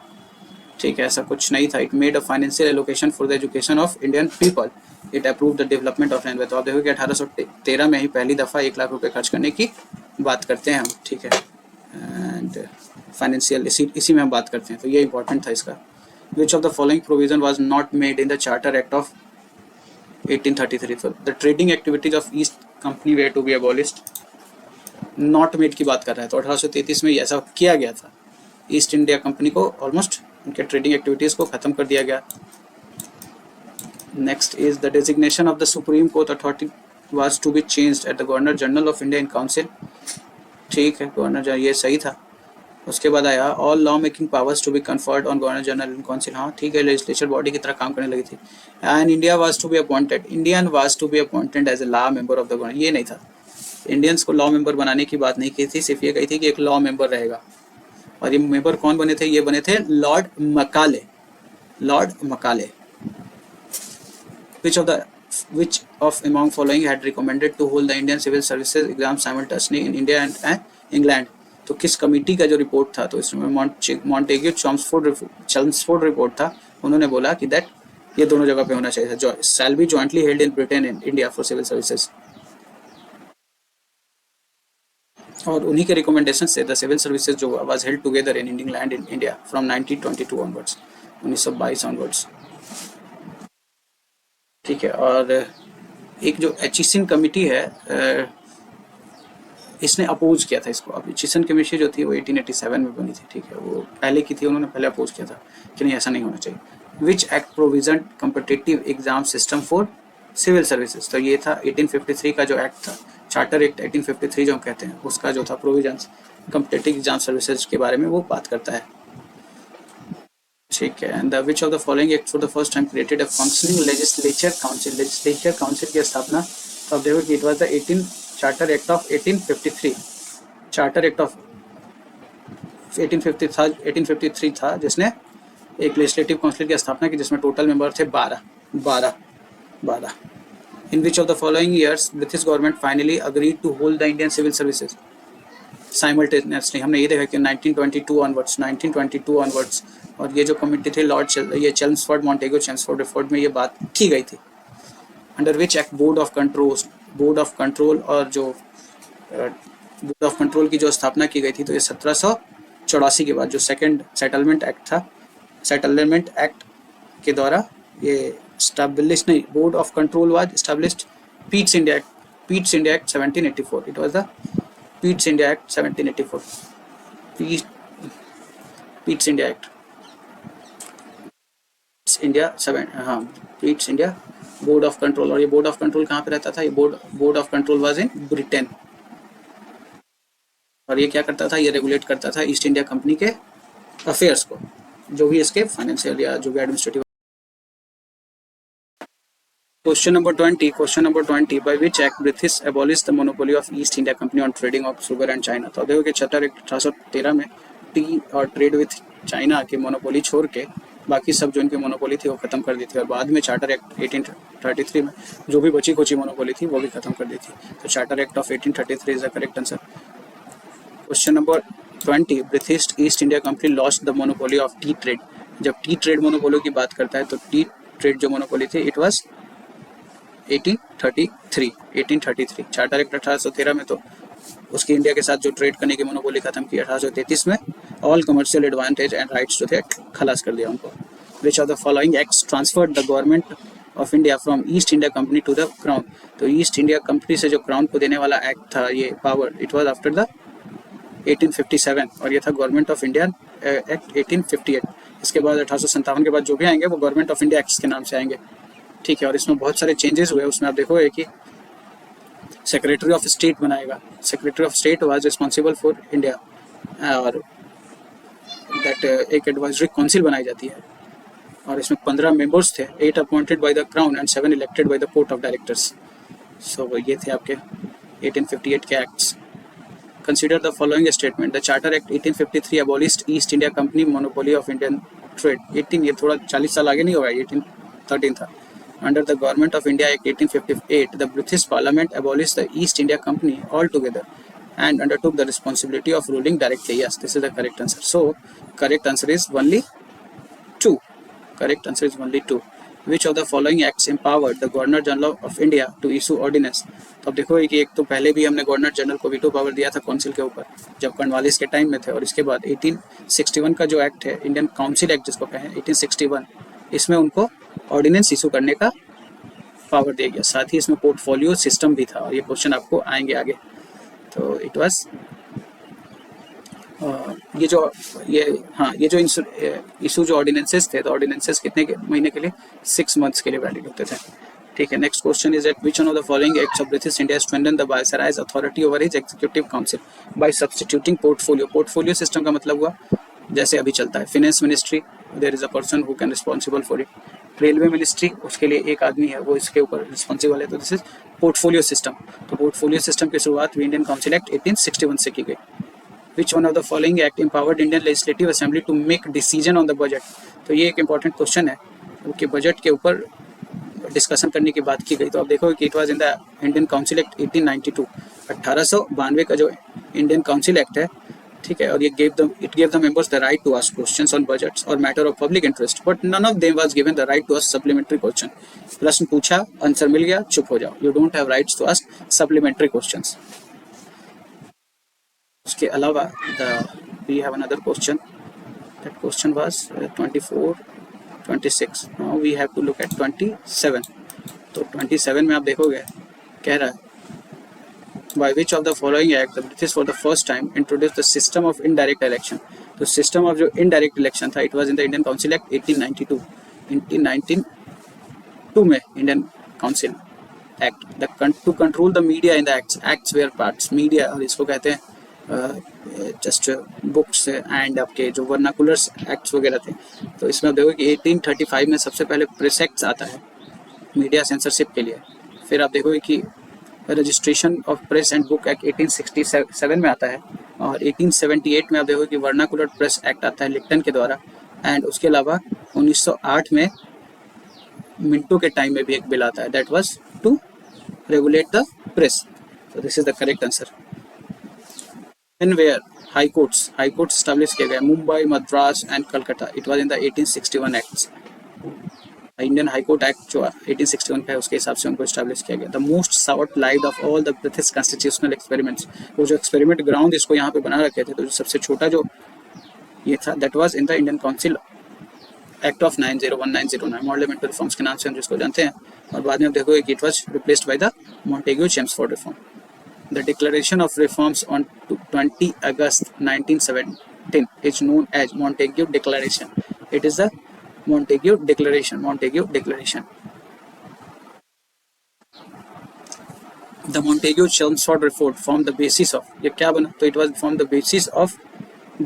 ठीक है, ऐसा कुछ नहीं था। It made a financial allocation for the education of Indian people, it approve the development of railway. तो आप देखो कि 1813 में ही पहली दफ़ा 1 लाख रुपए खर्च करने की बात करते हैं हम, ठीक है। एंड फाइनेंशियल इसी में हम बात करते हैं, तो ये इंपॉर्टेंट था इसका। Which of the following provision was not made in the charter act of 1833? तो the trading activities of East company were to be abolished, not made की बात कर रहा है, तो 1833 में ऐसा किया गया था। ईस्ट इंडिया कंपनी को ऑलमोस्ट उनके ट्रेडिंग एक्टिविटीज को खत्म कर दिया गया। Next is the designation of the supreme court authority was to be changed at the governor general of India in council, ठीक है, गवर्नर जनरल, ये सही था। उसके बाद आया all law making powers to be conferred on governor general in council, हाँ ठीक है, लेजिस्लेचर बॉडी की तरह काम करने लगी थी। And Indian was to be appointed as a law member of the governor, ये नहीं था। इंडियंस को लॉ मेंबर बनाने की बात नहीं की थी, सिर्फ ये कही थी कि एक लॉ मेंबर रहेगा। और ये मेंबर कौन बने थे? ये बने थे Lord Macaulay. Which of among following had recommended to hold the Indian civil services exam simultaneously in India and England? तो किस कमिटी का जो रिपोर्ट था, तो इसमें मॉन्टेग्यू चेम्सफोर्ड रिपोर्ट था। उन्होंने बोला कि दैट ये दोनों जगह पे होना चाहिए था, shall be jointly held in Britain and India for civil services. और उन्हीं के रिकमेंडेशन से द सिविल सर्विसेज जो was held together in England in India from 1922 onwards, 1922 onwards, ठीक है। और एक जो एचिसन कमिटी है, इसने अपोज किया था इसको। अब एचिसन कमिटी जो थी वो 1887 में बनी थी, ठीक है, वो पहले की थी, उन्होंने पहले अपोज किया था कि नहीं ऐसा नहीं होना चाहिए। Which act provision competitive exam system for civil services, तो ये था 1853 का जो एक्ट था, चार्टर एक्ट 1853 जो हम कहते हैं, उसका जो था प्रोविजंस कम्पिटिटिव एग्जाम सर्विसेज के बारे में वो बात करता है, ठीक है। And which of the following act for the first time created a functioning legislature council की स्थापना, तो आप देखो कि it was the charter act of 1853, charter act of 1853 था जिसने एक लेजिस्लेटिव काउंसिल की स्थापना की, जिसमें टोटल मेंबर थे 12। In which of the following years British government finally agreed to hold the Indian civil services simultaneously, हमने ये देखा कि 1922 ऑनवर्ड्स, और ये जो कमिटी थी ये चेम्सफोर्ड मॉन्टेगो चेम्सफोर्ड रिपोर्ट में ये बात की गई थी। Under which act board of control और जो बोर्ड ऑफ कंट्रोल की जो स्थापना की गई थी, तो ये 1784 के बाद जो सेकंड सेटलमेंट एक्ट के द्वारा ये स्टैब्लिश नहीं, board of control was established Pitt's India act 1784, it was the Pitt's India act 1784, Pitt's India board of control. और ये बोर्ड ऑफ कंट्रोल कहाँ पे रहता था? ये board of control was in Britain, और ये क्या करता था? ये रेगुलेट करता था ईस्ट इंडिया कंपनी के अफेयर्स को, जो भी इसके फाइनेंशियल या जो भी administrative. Question number 20, by which act British abolish the monopoly of east India company on trading of sugar and China. तो देखो कि चार्टर एक्ट 1813 में टी और ट्रेड विथ चाइना की मोनोपोली छोड़ के बाकी सब जो इनकी मोनोपोली थी वो खत्म कर दी थी, और बाद में चार्टर एक्ट 1833 में जो भी बची खुची मोनोपोली थी वो भी खत्म कर दी थी। तो charter act of 1833 is the correct answer. Question number 20, British East India company lost the monopoly of T trade. जब टी ट्रेड मोनोपोली की बात करता है तो टी ट्रेड जो मोनोपोली थी इट वाज 1833। चार्टर एक्ट 1813 में तो उसकी इंडिया के साथ जो ट्रेड करने की मोनोपोली खत्म की। 1833 में all commercial advantage and rights जो थे खलास कर दिया उनको। Which of the following acts transferred the government of India from east India company to the crown. तो ईस्ट इंडिया कंपनी से जो क्राउन को देने वाला एक्ट था ये power, it was after the 1857, और ये था गवर्नमेंट ऑफ इंडिया एक्ट 1858। इसके बाद 1857 के बाद जो भी आएंगे वो गवर्नमेंट ऑफ इंडिया एक्ट के नाम से आएंगे, ठीक है। और इसमें बहुत सारे चेंजेस हुए, उसमें आप देखोगे कि सेक्रेटरी ऑफ स्टेट बनाएगा, secretary of state was responsible for India, और दैट एक एडवाइजरी काउंसिल बनाई जाती है, और इसमें 15 मेंबर्स थे, 8 appointed by the crown and 7 elected by the court of directors. So ये थे आपके 1858 के acts. Consider the following statement, the charter act 1853 abolished East India company monopoly of Indian trade. 18 ये थोड़ा 40 साल आगे नहीं होगा, 1813 था। Under the Government of India Act 1858, the British Parliament abolished the East India Company altogether and undertook the responsibility of ruling directly. Yes, this is the correct answer. So, correct answer is only correct answer is only 2. Which of the following acts empowered the Governor General of India to issue ordinance? तो अब देखो कि एक तो पहले भी हमने governor general को वीटो पावर दिया था काउंसिल के ऊपर जब कॉर्नवालिस के टाइम में थे, और इसके बाद 1861 का जो एक्ट है, इंडियन काउंसिल एक्ट जिसको कहें 1861, इसमें उनको ऑर्डिनेंस इशू करने का पावर दिया गया. साथ ही इसमें पोर्टफोलियो सिस्टम भी था, और ये क्वेश्चन आपको आएंगे आगे. तो इट वाज ये जो इशू जो ऑर्डिनेंसेस थे, तो ऑर्डिनेंसेस कितने के महीने के लिए? 6 मंथ्स के लिए वैलिड होते थे. ठीक है. Next question is that which one of the following acts of British India strengthen the viceroy's authority over his executive council by substituting portfolio. Portfolio system का मतलब हुआ जैसे अभी चलता है finance ministry, there is a person who can responsible for it. Railway ministry, उसके लिए एक आदमी है, वो इसके ऊपर रिस्पॉन्सिबल है. तो दिस इज पोर्टफोलियो सिस्टम. तो पोर्टफोलियो सिस्टम की शुरुआत इंडियन काउंसिल एक्ट 1861 से की गई. Which one of the following act empowered Indian Legislative Assembly to make decision on the budget? तो ये एक इम्पॉर्टेंट क्वेश्चन है कि बजट के ऊपर डिस्कशन करने की बात की गई. तो आप देखो कि it was in the Indian council act 1892, 1892 का जो इंडियन काउंसिल एक्ट है, ठीक है. और ये it gave the members the right to ask questions on budgets और matter of public interest, but none of them was given the right to ask supplementary question. प्रश्न पूछा, आंसर मिल गया, चुप हो जाओ. You don't have rights to ask supplementary questions. उसके अलावा we have another question. That question was 24, 26. Now we have to look at 27. तो 27 में आप देखोगे कह रहा है by which of the following act the British for the first time introduced the system of indirect election. तो system of जो indirect election था, it was in the Indian Council Act 1892. 1992 में Indian Council Act to control the media in the acts were parts media, और इसको कहते हैं just books and आपके जो वर्नाकुलर्स एक्ट्स वगैरह थे. तो इसमें आप देखो कि 1835 में सबसे पहले प्रेस एक्ट आता है मीडिया सेंसरशिप के लिए. फिर आप देखोगे कि registration of press and book act 1867 में आता है, और 1878 में आप देखोगे कि वर्नाकुलर प्रेस एक्ट आता है लिप्टन के द्वारा. एंड उसके अलावा 1908 में मिंटो के टाइम में भी एक बिल आता है, that was to regulate the press. So this is the correct answer. And where high courts established किया गया? Mumbai, Madras and Calcutta. It was in the 1861 acts. Indian high court act जो 1861 का है, उसके हिसाब से उनको एस्टैब्लिश किया गया. The most short lived of all the British constitutional experiments. वो जो एक्सपेरिमेंट ग्राउंड इसको यहाँ पे बना रखे थे, तो जो सबसे छोटा जो ये था, that was in the Indian council act of 1909 model reforms के नाम से हम जिसको जानते हैं. और बाद में आप देखोगे कि it was replaced by the Montagu Chelmsford reform. The Declaration of Reforms on 20 August 1917 is known as Montague Declaration. It is the Montague Declaration. The Montague-Chelmsford Report formed the basis of, ये क्या बना? तो it was formed the basis of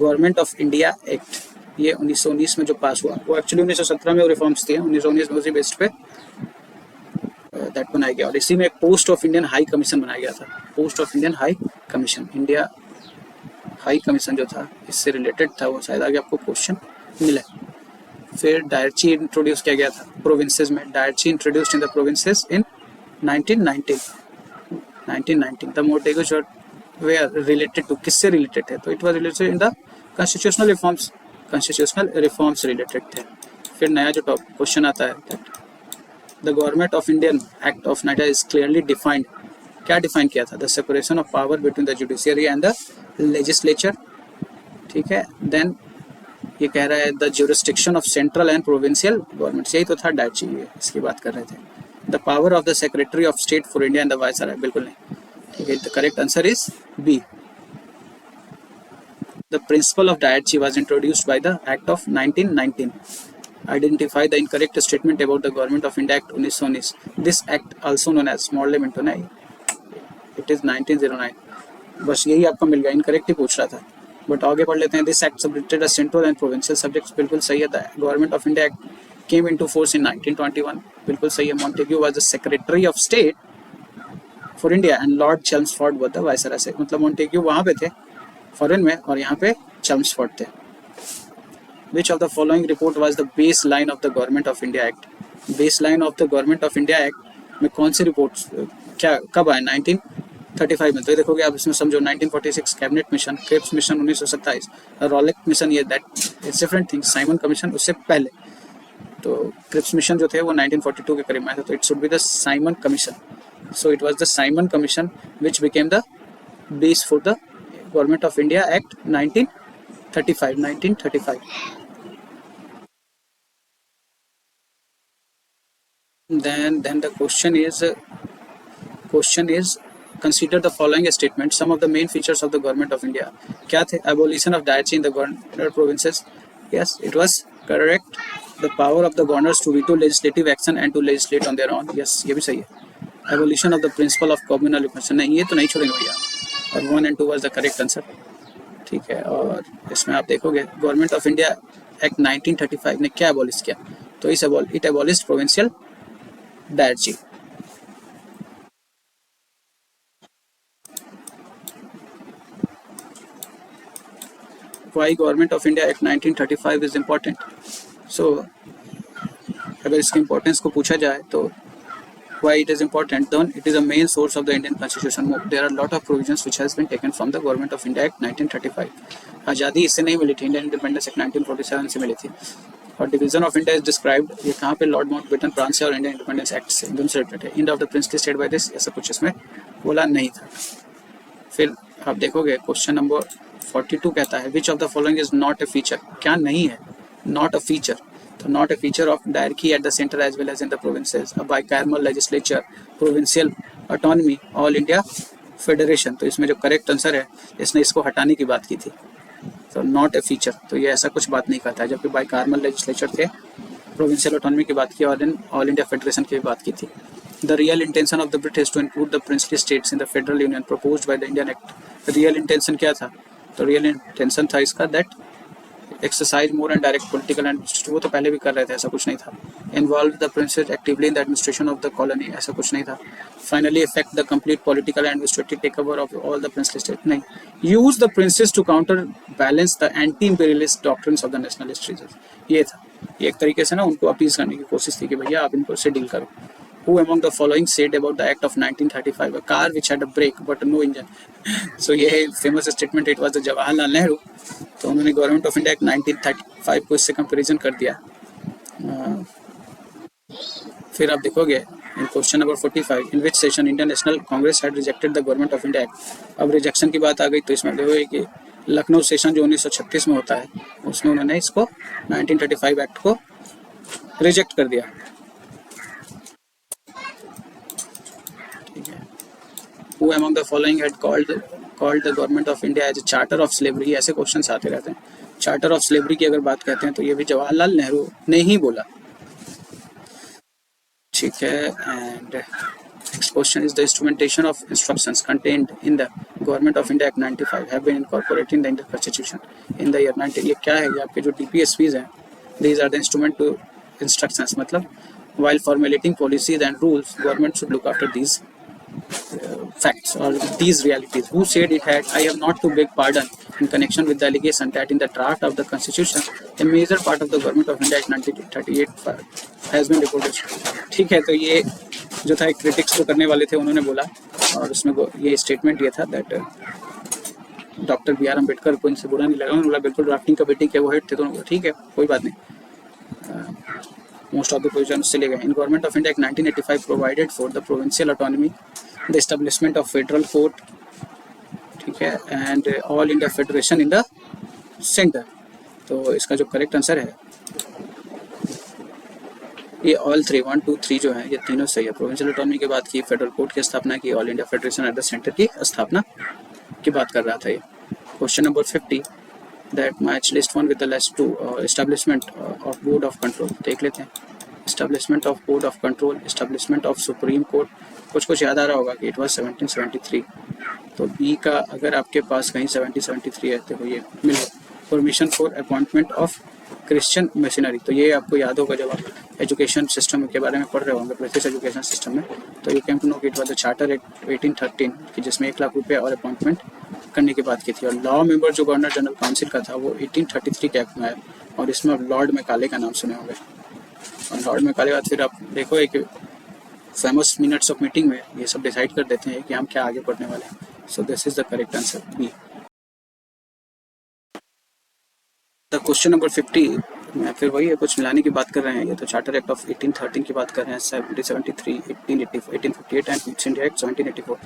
Government of India Act. ये 1919 में जो पास हुआ, वो actually 1917 में वो रिफॉर्म्स थे, 1919 में उसी बेस पे दैट बनाया गया. और इसी में एक post of Indian high commission बनाया गया था. Post of Indian high commission, India high commission जो था, इससे रिलेटेड था. वो शायद आगे आपको क्वेश्चन मिला. फिर डायरची इंट्रोड्यूस किया गया था प्रोविंसेस में. Dyarchy introduced in the provinces in 1919. The Montagu were related to, किससे रिलेटेड है? तो it was related in the constitutional reforms related थे. फिर नया जो क्वेश्चन आता है, The Government of Indian Act of 19 is clearly defined. क्या डिफाइन किया था? The separation of power between the judiciary and the legislature. ठीक है. Then ये कह रहा है the jurisdiction of central and provincial governments. यही तो था डायची, इसकी बात कर रहे थे. The power of the Secretary of State for India and the Viceroy. बिल्कुल नहीं. ठीक है. The correct answer is B. The principle of Dietary was introduced by the Act of 1919. Identify the incorrect statement about the Government of India Act 1919. This act also known as Mordlemento, नहीं, it is 1909. बस यही आपको मिल गया, incorrect ही पूछ रहा था. But आगे पढ़ लेते हैं. This act sublated central and provincial subjects. बिल्कुल सही है. Government of India act came into force in 1921. बिल्कुल सही है. Montagu was the secretary of state for India and lord Chelmsford was the viceroy. मतलब मॉन्टेग्यू वहाँ पे थे फॉरेन में, और यहाँ पे चेम्सफोर्ड थे. Which of the following report was the baseline of the Government of India Act? Baseline of the Government of India Act में कौन सी रिपोर्ट्स क्या कब आए? 1935 में. तो ये देखोगे आप, इसमें समझो 1946 cabinet mission, Cripps mission 1927, Rowlatt mission, ये that it's different thing. Simon commission उससे पहले. तो क्रिप्स मिशन जो थे वो 1942 के करीब में था, तो it should be the Simon commission. So it was the Simon commission which became the base for the government of India Act 1935. Then the question is consider the following statement. Some of the main features of the government of India. क्या थे? Abolition of diarchy in the governor provinces. Yes, it was correct. The power of the governors to veto legislative action and to legislate on their own. Yes, ये भी सही है. Abolition of the principle of communal representation. नहीं, ये तो नहीं छोड़ेंगे भैया. और 1 and 2 was the correct answer. ठीक है. और इसमें आप देखोगे गवर्नमेंट ऑफ इंडिया एक्ट 1935 ने क्या एबॉलिश किया, तो it abolish provincial directory. Why Government of India Act 1935 is important? So अगर इसकी इम्पोर्टेंस को पूछा जाए तो why it is important, then it is a main source of the Indian Constitution. There are a lot of provisions which has been taken from the Government of India Act 1935. आज़ादी इससे नहीं मिली थी, Indian Independence act 1947 से मिली थी. और division of India is described, ये कहाँ पे लॉर्ड माउंटबेटन फ्रांस से और इंडियन इंडिपेंडेंस एक्ट से दोनों से रिलेटेड है. End of the princely state by this, ऐसा कुछ इसमें बोला नहीं था. फिर आप देखोगे क्वेश्चन नंबर 42 कहता है which of the following is not a feature. क्या नहीं है? Not a feature. तो not a feature of dyarchy at the centre as well as in the provinces, a bicameral legislature, provincial autonomy, all India federation. तो इसमें जो correct answer है, इसने इसको हटाने की बात की थी. तो नॉट ए फीचर, तो ये ऐसा कुछ बात नहीं करता है. जबकि बाइकैमरल लेजिस्लेचर थे, प्रोविंशियल ऑटोनॉमी की बात की और ऑल इंडिया फेडरेशन की बात की थी. The real intention of the British to include the princely states in the federal union proposed by the Indian Act. Real intention क्या था? तो real intention था इसका that exercise more and direct political and वो तो पहले भी कर रहे थे, ऐसा कुछ नहीं था. Involve the princes actively in the administration of the colony, ऐसा कुछ नहीं था. Finally affect the complete political and administrative takeover of all the princely states, नहीं. Use the princes to counterbalance the anti-imperialist doctrines of the nationalist reasons, ये था. ये एक तरीके से ना उनको अपील करने की कोशिश थी कि भैया आप इनको से डील करो. Who among the following said about the act of 1935, a car which had a brake but no engine? So ये famous statement, it was the Jawaharlal Nehru. तो उन्होंने गवर्नमेंट ऑफ इंडिया एक्ट 1935 को इससे कंपैरिजन कर दिया. फिर आप देखोगे in question number 45, in which session Indian National Congress had rejected the government of India act. अब रिजेक्शन की बात आ गई, तो इसमें देखोगे कि लखनऊ सेशन जो 1936 में होता है, उसमें उन्होंने इसको 1935 एक्ट को रिजेक्ट कर दिया. Who among the following had called the government of India as a charter of slavery? ऐसे क्वेश्चंस आते रहते हैं. चार्टर ऑफ स्लेवरी की अगर बात करते हैं तो ये भी जवाहरलाल नेहरू ने ही बोला. ठीक है. And next question is the instrumentation of instructions contained in the government of India act 95 have been incorporated in the Indian constitution in the year 90. ये क्या है? ये आपके जो डीपीएसपीज हैं, these are the instrument to instructions. मतलब while formulating policies and rules, government should look after these facts or these realities. Who said it had? I have not to beg pardon in connection with the allegation that in the draft of the constitution a major part of the government of India Act 1938 has been reported. ठीक है. तो ये जो था critics जो करने वाले थे उन्होंने बोला, और उसमें ये स्टेटमेंट ये था that doctor B R Ambedkar को इनसे बुरा नहीं लगा. उन्होंने बोला बिल्कुल ड्राफ्टिंग कमेटी के वो हेड थे, तो ठीक है कोई बात नहीं. Most of the provisions चले गए. In Government of India Act 1985 provided for the provincial autonomy, the establishment of federal court, ठीक है, and all India federation in the center. तो इसका जो करेक्ट आंसर है ये ऑल 3 1 2 3 जो है ये तीनों सही है. प्रोविंशियल ऑटोनॉमी की बात की, फेडरल कोर्ट की स्थापना की, all India federation eight the centre की स्थापना की बात कर रहा था ये. Question number 50 that match list 1 with the last 2. Establishment of board of control देख लेते हैं. Establishment of board of control, establishment of supreme court, कुछ याद आ रहा होगा कि it was 1773. तो बी का अगर आपके पास कहीं 1773 है तो ये मिल गया. Permission for appointment of Christian missionary, तो ये आपको याद होगा जब आप एजुकेशन सिस्टम के बारे में पढ़ रहे होंगे, ब्रिटिश एजुकेशन सिस्टम में. तो यू कैम टू नो कि it was the charter at 1813 कि जिसमें 1 लाख रुपये और अपॉइंटमेंट करने की बात की थी. और लॉ मेंबर जो गवर्नर जनरल काउंसिल का था वो 1833 के एक्ट में है, और इसमें लॉर्ड मैकाले का नाम सुने होंगे. और लॉर्ड मैकाले बाद फिर आप देखोगे कि फेमस मिनट्स ऑफ मीटिंग में ये सब डिसाइड कर देते हैं कि हम क्या आगे पढ़ने वाले हैं. So this is the correct answer B. The question number 50 मैं फिर वही है, कुछ मिलाने की बात कर रहे हैं। ये तो चार्टर एक्ट ऑफ 1813 की बात कर रहे हैं, 1773, 1888 एंड ईस्ट इंडिया एक्ट 1784।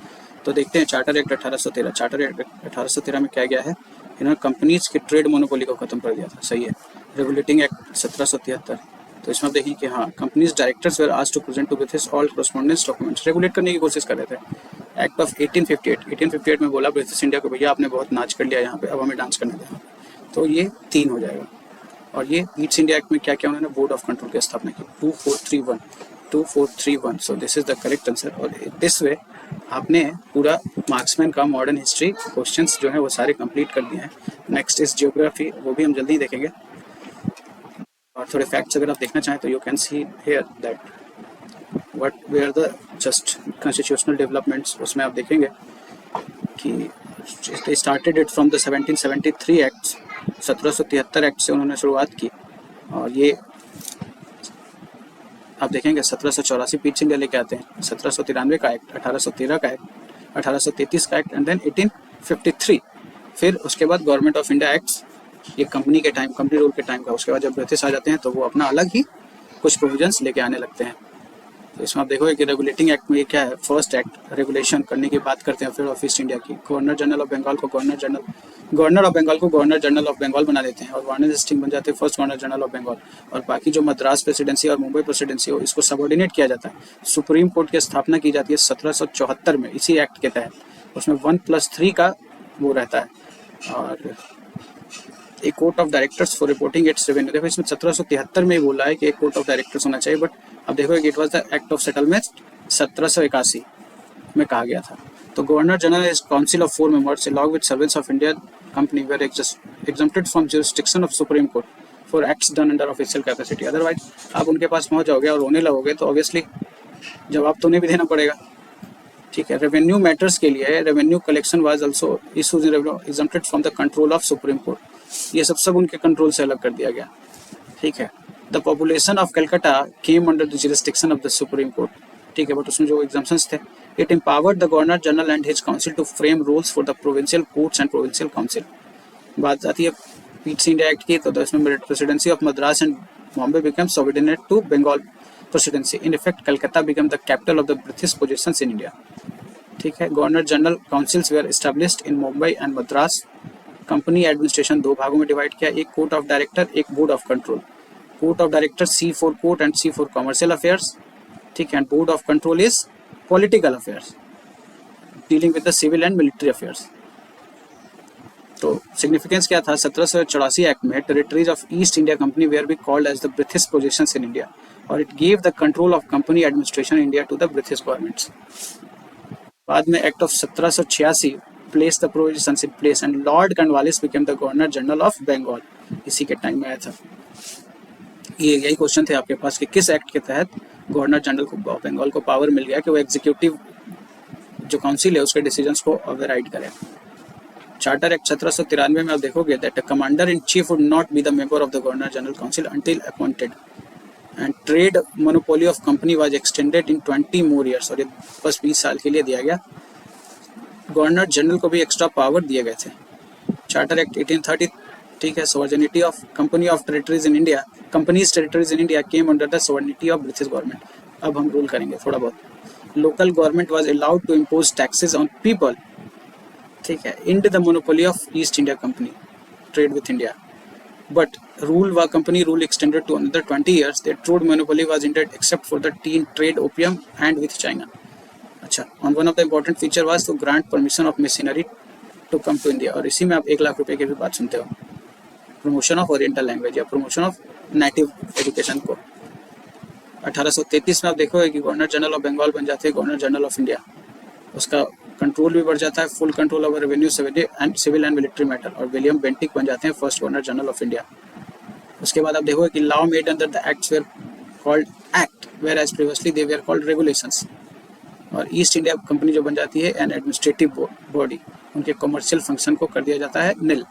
तो देखते हैं चार्टर एक्ट 1813। चार्टर एक्ट 1813 में क्या गया है, इन्होंने कंपनीज की ट्रेड मोनोपोली को खत्म कर दिया था, सही है। रेगुलेटिंग एक्ट 1773, तो इसमें आप देखिए कि हाँ, companies directors were asked to present to with his all correspondence documents, regulate करने की कोशिश कर रहे थे। एक्ट ऑफ 1858 में बोला ब्रिटिश इंडिया को, भैया आपने बहुत नाच कर लिया यहाँ पे, अब हमें डांस करने दें। तो ये 3 हो जाएगा। और ये ईस्ट इंडिया एक्ट में क्या क्या उन्होंने बोर्ड ऑफ कंट्रोल की स्थापना की, 2431। सो this is the correct answer. और दिस वे आपने पूरा मार्क्समैन का मॉडर्न हिस्ट्री क्वेश्चंस जो है वो सारे कंप्लीट कर दिए हैं। नेक्स्ट इज जियोग्राफी, वो भी हम जल्दी ही देखेंगे। और थोड़े फैक्ट्स अगर आप देखना चाहें तो you can see here that what were the just constitutional developments, उसमें आप देखेंगे कि started it from the 1773 acts, 1773 act से उन्होंने शुरुआत की। और ये आप देखेंगे 1784 पीच इंडिया लेके आते हैं, 1793 का एक्ट, 1813 का एक्ट, 1833 का एक्ट एंड देन 1853। फिर उसके बाद गवर्नमेंट ऑफ इंडिया एक्ट्स, ये कंपनी के टाइम, कंपनी रूल के टाइम का। उसके बाद जब ब्रिटिश आ जाते हैं तो वो अपना अलग ही कुछ प्रोविजंस लेके आने लगते हैं। तो इसमें आप देखोगे कि रेगुलेटिंग एक्ट में ये क्या है, फर्स्ट एक्ट रेगुलेशन करने की बात करते हैं। फिर ऑफ ईस्ट इंडिया की, गवर्नर जनरल ऑफ बंगाल को गवर्नर ऑफ बंगाल को गवर्नर जनरल ऑफ बंगाल बना देते हैं और वार्नर हेस्टिंग्स बन जाते हैं first governor general of Bengal. और बाकी जो मद्रास प्रेसिडेंसी और मुंबई प्रेसिडेंसी हो, इसको सबऑर्डिनेट किया जाता है। सुप्रीम कोर्ट की स्थापना की जाती है 1774 में, इसी एक्ट के तहत। उसमें 1+3 का वो रहता है। और एक court of directors for reporting it's revenue, देखो इसमें 1773 में ही बोला है कि एक कोर्ट ऑफ डायरेक्टर्स होना चाहिए, बट अब देखो कि it was the act of settlement 1781 में कहा गया था। तो governor general is council of 4 members along with servants of Indian company were exempted from jurisdiction of supreme court for acts done under official capacity. Otherwise आप उनके पास पहुंच जाओगे और रोने लगोगे तो ऑब्वियसली जवाब तो उन्हें भी देना पड़ेगा, ठीक है। रेवेन्यू मैटर्स के लिए revenue collection was also issues exempted from the control of supreme court, ये सब उनके कंट्रोल से अलग कर दिया गया, ठीक है। The population of Calcutta came under the jurisdiction of the supreme court, ठीक है, बट उसमें जो एग्जाम्पशंस थे, it empowered the governor general and his council to frame rules for the provincial courts and provincial council. बात आती है east India act की, तो इसमें presidency of Madras and Bombay become subordinate to Bengal presidency. In effect Calcutta become the capital of the British positions in India, ठीक है। Governor general councils were established in Mumbai and Madras. Company administration 2 भागों में डिवाइड किया, एक court of director, एक board of control. Court of director see for court and see for commercial affairs, ठीक है। And board of control is political affairs dealing with the civil and military affairs. तो significance क्या था, 1784 act में territories of east India company were be called as the British positions in India, और it give the control of company administration India to the British governments. बाद में act of 1786 placed the provisions in place and Lord Cornwallis became the Governor General of Bengal, इसी के time में आया था। ये यही क्वेश्चन थे आपके पास कि किस एक्ट के तहत गवर्नर जनरल को बंगाल को पावर मिल गया कि वो एग्जीक्यूटिव जो काउंसिल है उसके डिसीजंस को ओवरराइड करे। चार्टर एक्ट 1793 में आप देखोगे that commander in chief would not be the member of the governor general council until appointed, and trade monopoly of company was extended in 20 more years, और ये बस 20 साल के लिए दिया गया। गवर्नर जनरल को भी एक्स्ट्रा पावर दिए गए थे। चार्टर एक्ट 1830, ठीक है, sovereignty of company of territories in India, companies territories in India came under the sovereignty of British government. अब हम रूल करेंगे थोड़ा बहुत। Local government was allowed to impose taxes on people, ठीक है, in the monopoly of east India company trade with India, but rule was company rule extended to another 20 years. Their trade monopoly was ended except for the teen trade opium and with China. अच्छा, on one of the important feature was to grant permission of missionary to come to India, और इसी में आप 1 लाख रुपए की भी बात सुनते हो। प्रमोशन ऑफ ओरिएंटल लैंग्वेज या प्रमोशन ऑफ नेटिव एजुकेशन को 1833 में आप देखोगे कि गवर्नर जनरल ऑफ बंगाल बन जाते हैं गवर्नर जनरल ऑफ इंडिया। उसका कंट्रोल भी बढ़ जाता है, full control over revenue, civil and military matter, और विलियम बेंटिक बन जाते हैं first governor general of India. उसके बाद आप देखोगे कि law made under the acts were called act, whereas previously they were called regulations. और ईस्ट इंडिया कंपनी जो बन जाती है एन एडमिनिस्ट्रेटिव बॉडी, उनके कमर्शियल फंक्शन को कर दिया जाता है निल,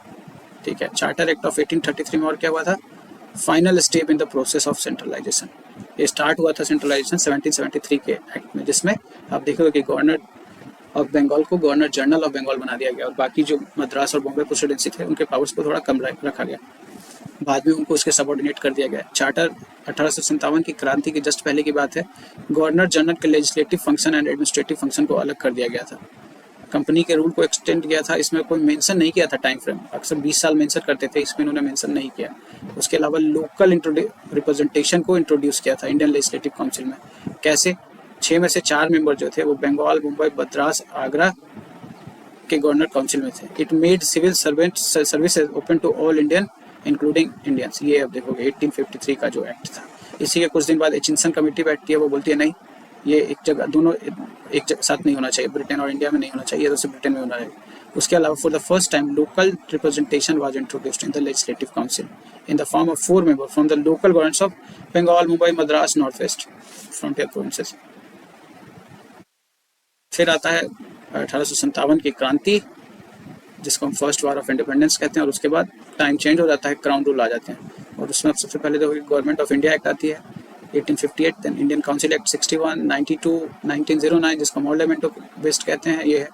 ठीक है। चार्टर एक्ट ऑफ 1833 में और क्या हुआ था, final step in the process of centralization. ये स्टार्ट हुआ था सेंट्रलाइजेशन 1773 के एक्ट में, जिसमें आप देखोगे कि गवर्नर ऑफ बंगाल को गवर्नर जनरल ऑफ बंगाल बना दिया गया और बाकी जो मद्रास और बॉम्बे प्रेसिडेंसी थे उनके पावर्स को थोड़ा कम रखा गया। बाद में उनको उसके सबऑर्डिनेट कर दिया गया। चार्टर 1857 की क्रांति के जस्ट पहले की बात है। गवर्नर जनरल के legislative function and administrative function को अलग कर दिया गया था। कंपनी के रूल को एक्सटेंड किया था। इसमें कोई मेंशन नहीं किया था टाइम फ्रेम, अक्सर 20 साल मेंशन करते थे, इसमें उन्होंने मेंशन नहीं किया। उसके अलावा लोकल रिप्रेजेंटेशन को इंट्रोड्यूस किया था इंडियन लेजिस्लेटिव काउंसिल में। कैसे? 6 में से 4 मेंबर जो थे वो बंगाल, मुंबई, मद्रास, आगरा के गवर्नर काउंसिल में थे। It made civil services open to all Indian including Indians. ये अब देखोगे 1853 का जो एक्ट था। इसी के कुछ दिन बाद एचिंसन कमेटी बैठती है, वो बोलती है नहीं, ये एक जगह दोनों एक साथ नहीं होना चाहिए, ब्रिटेन और इंडिया में नहीं होना चाहिए, तो सिर्फ ब्रिटेन में होना चाहिए। उसके अलावा for the first time local representation was introduced in the legislative council in the form of 4 member from the local governments of Bengal, Mumbai, Madras, north west frontier provinces. फिर आता है 1857 की क्रांति, जिसको हम फर्स्ट वार ऑफ इंडिपेंडेंस कहते हैं, और उसके बाद टाइम चेंज हो जाता है, क्राउन रूल आ जाते हैं। और उसमें सबसे पहले तो गवर्नमेंट ऑफ इंडिया एक्ट आती है 1858, देन इंडियन काउंसिल एक्ट 61, 92, 1909, जिसको मॉर्लेमेंटो बेस्ड कहते हैं। ये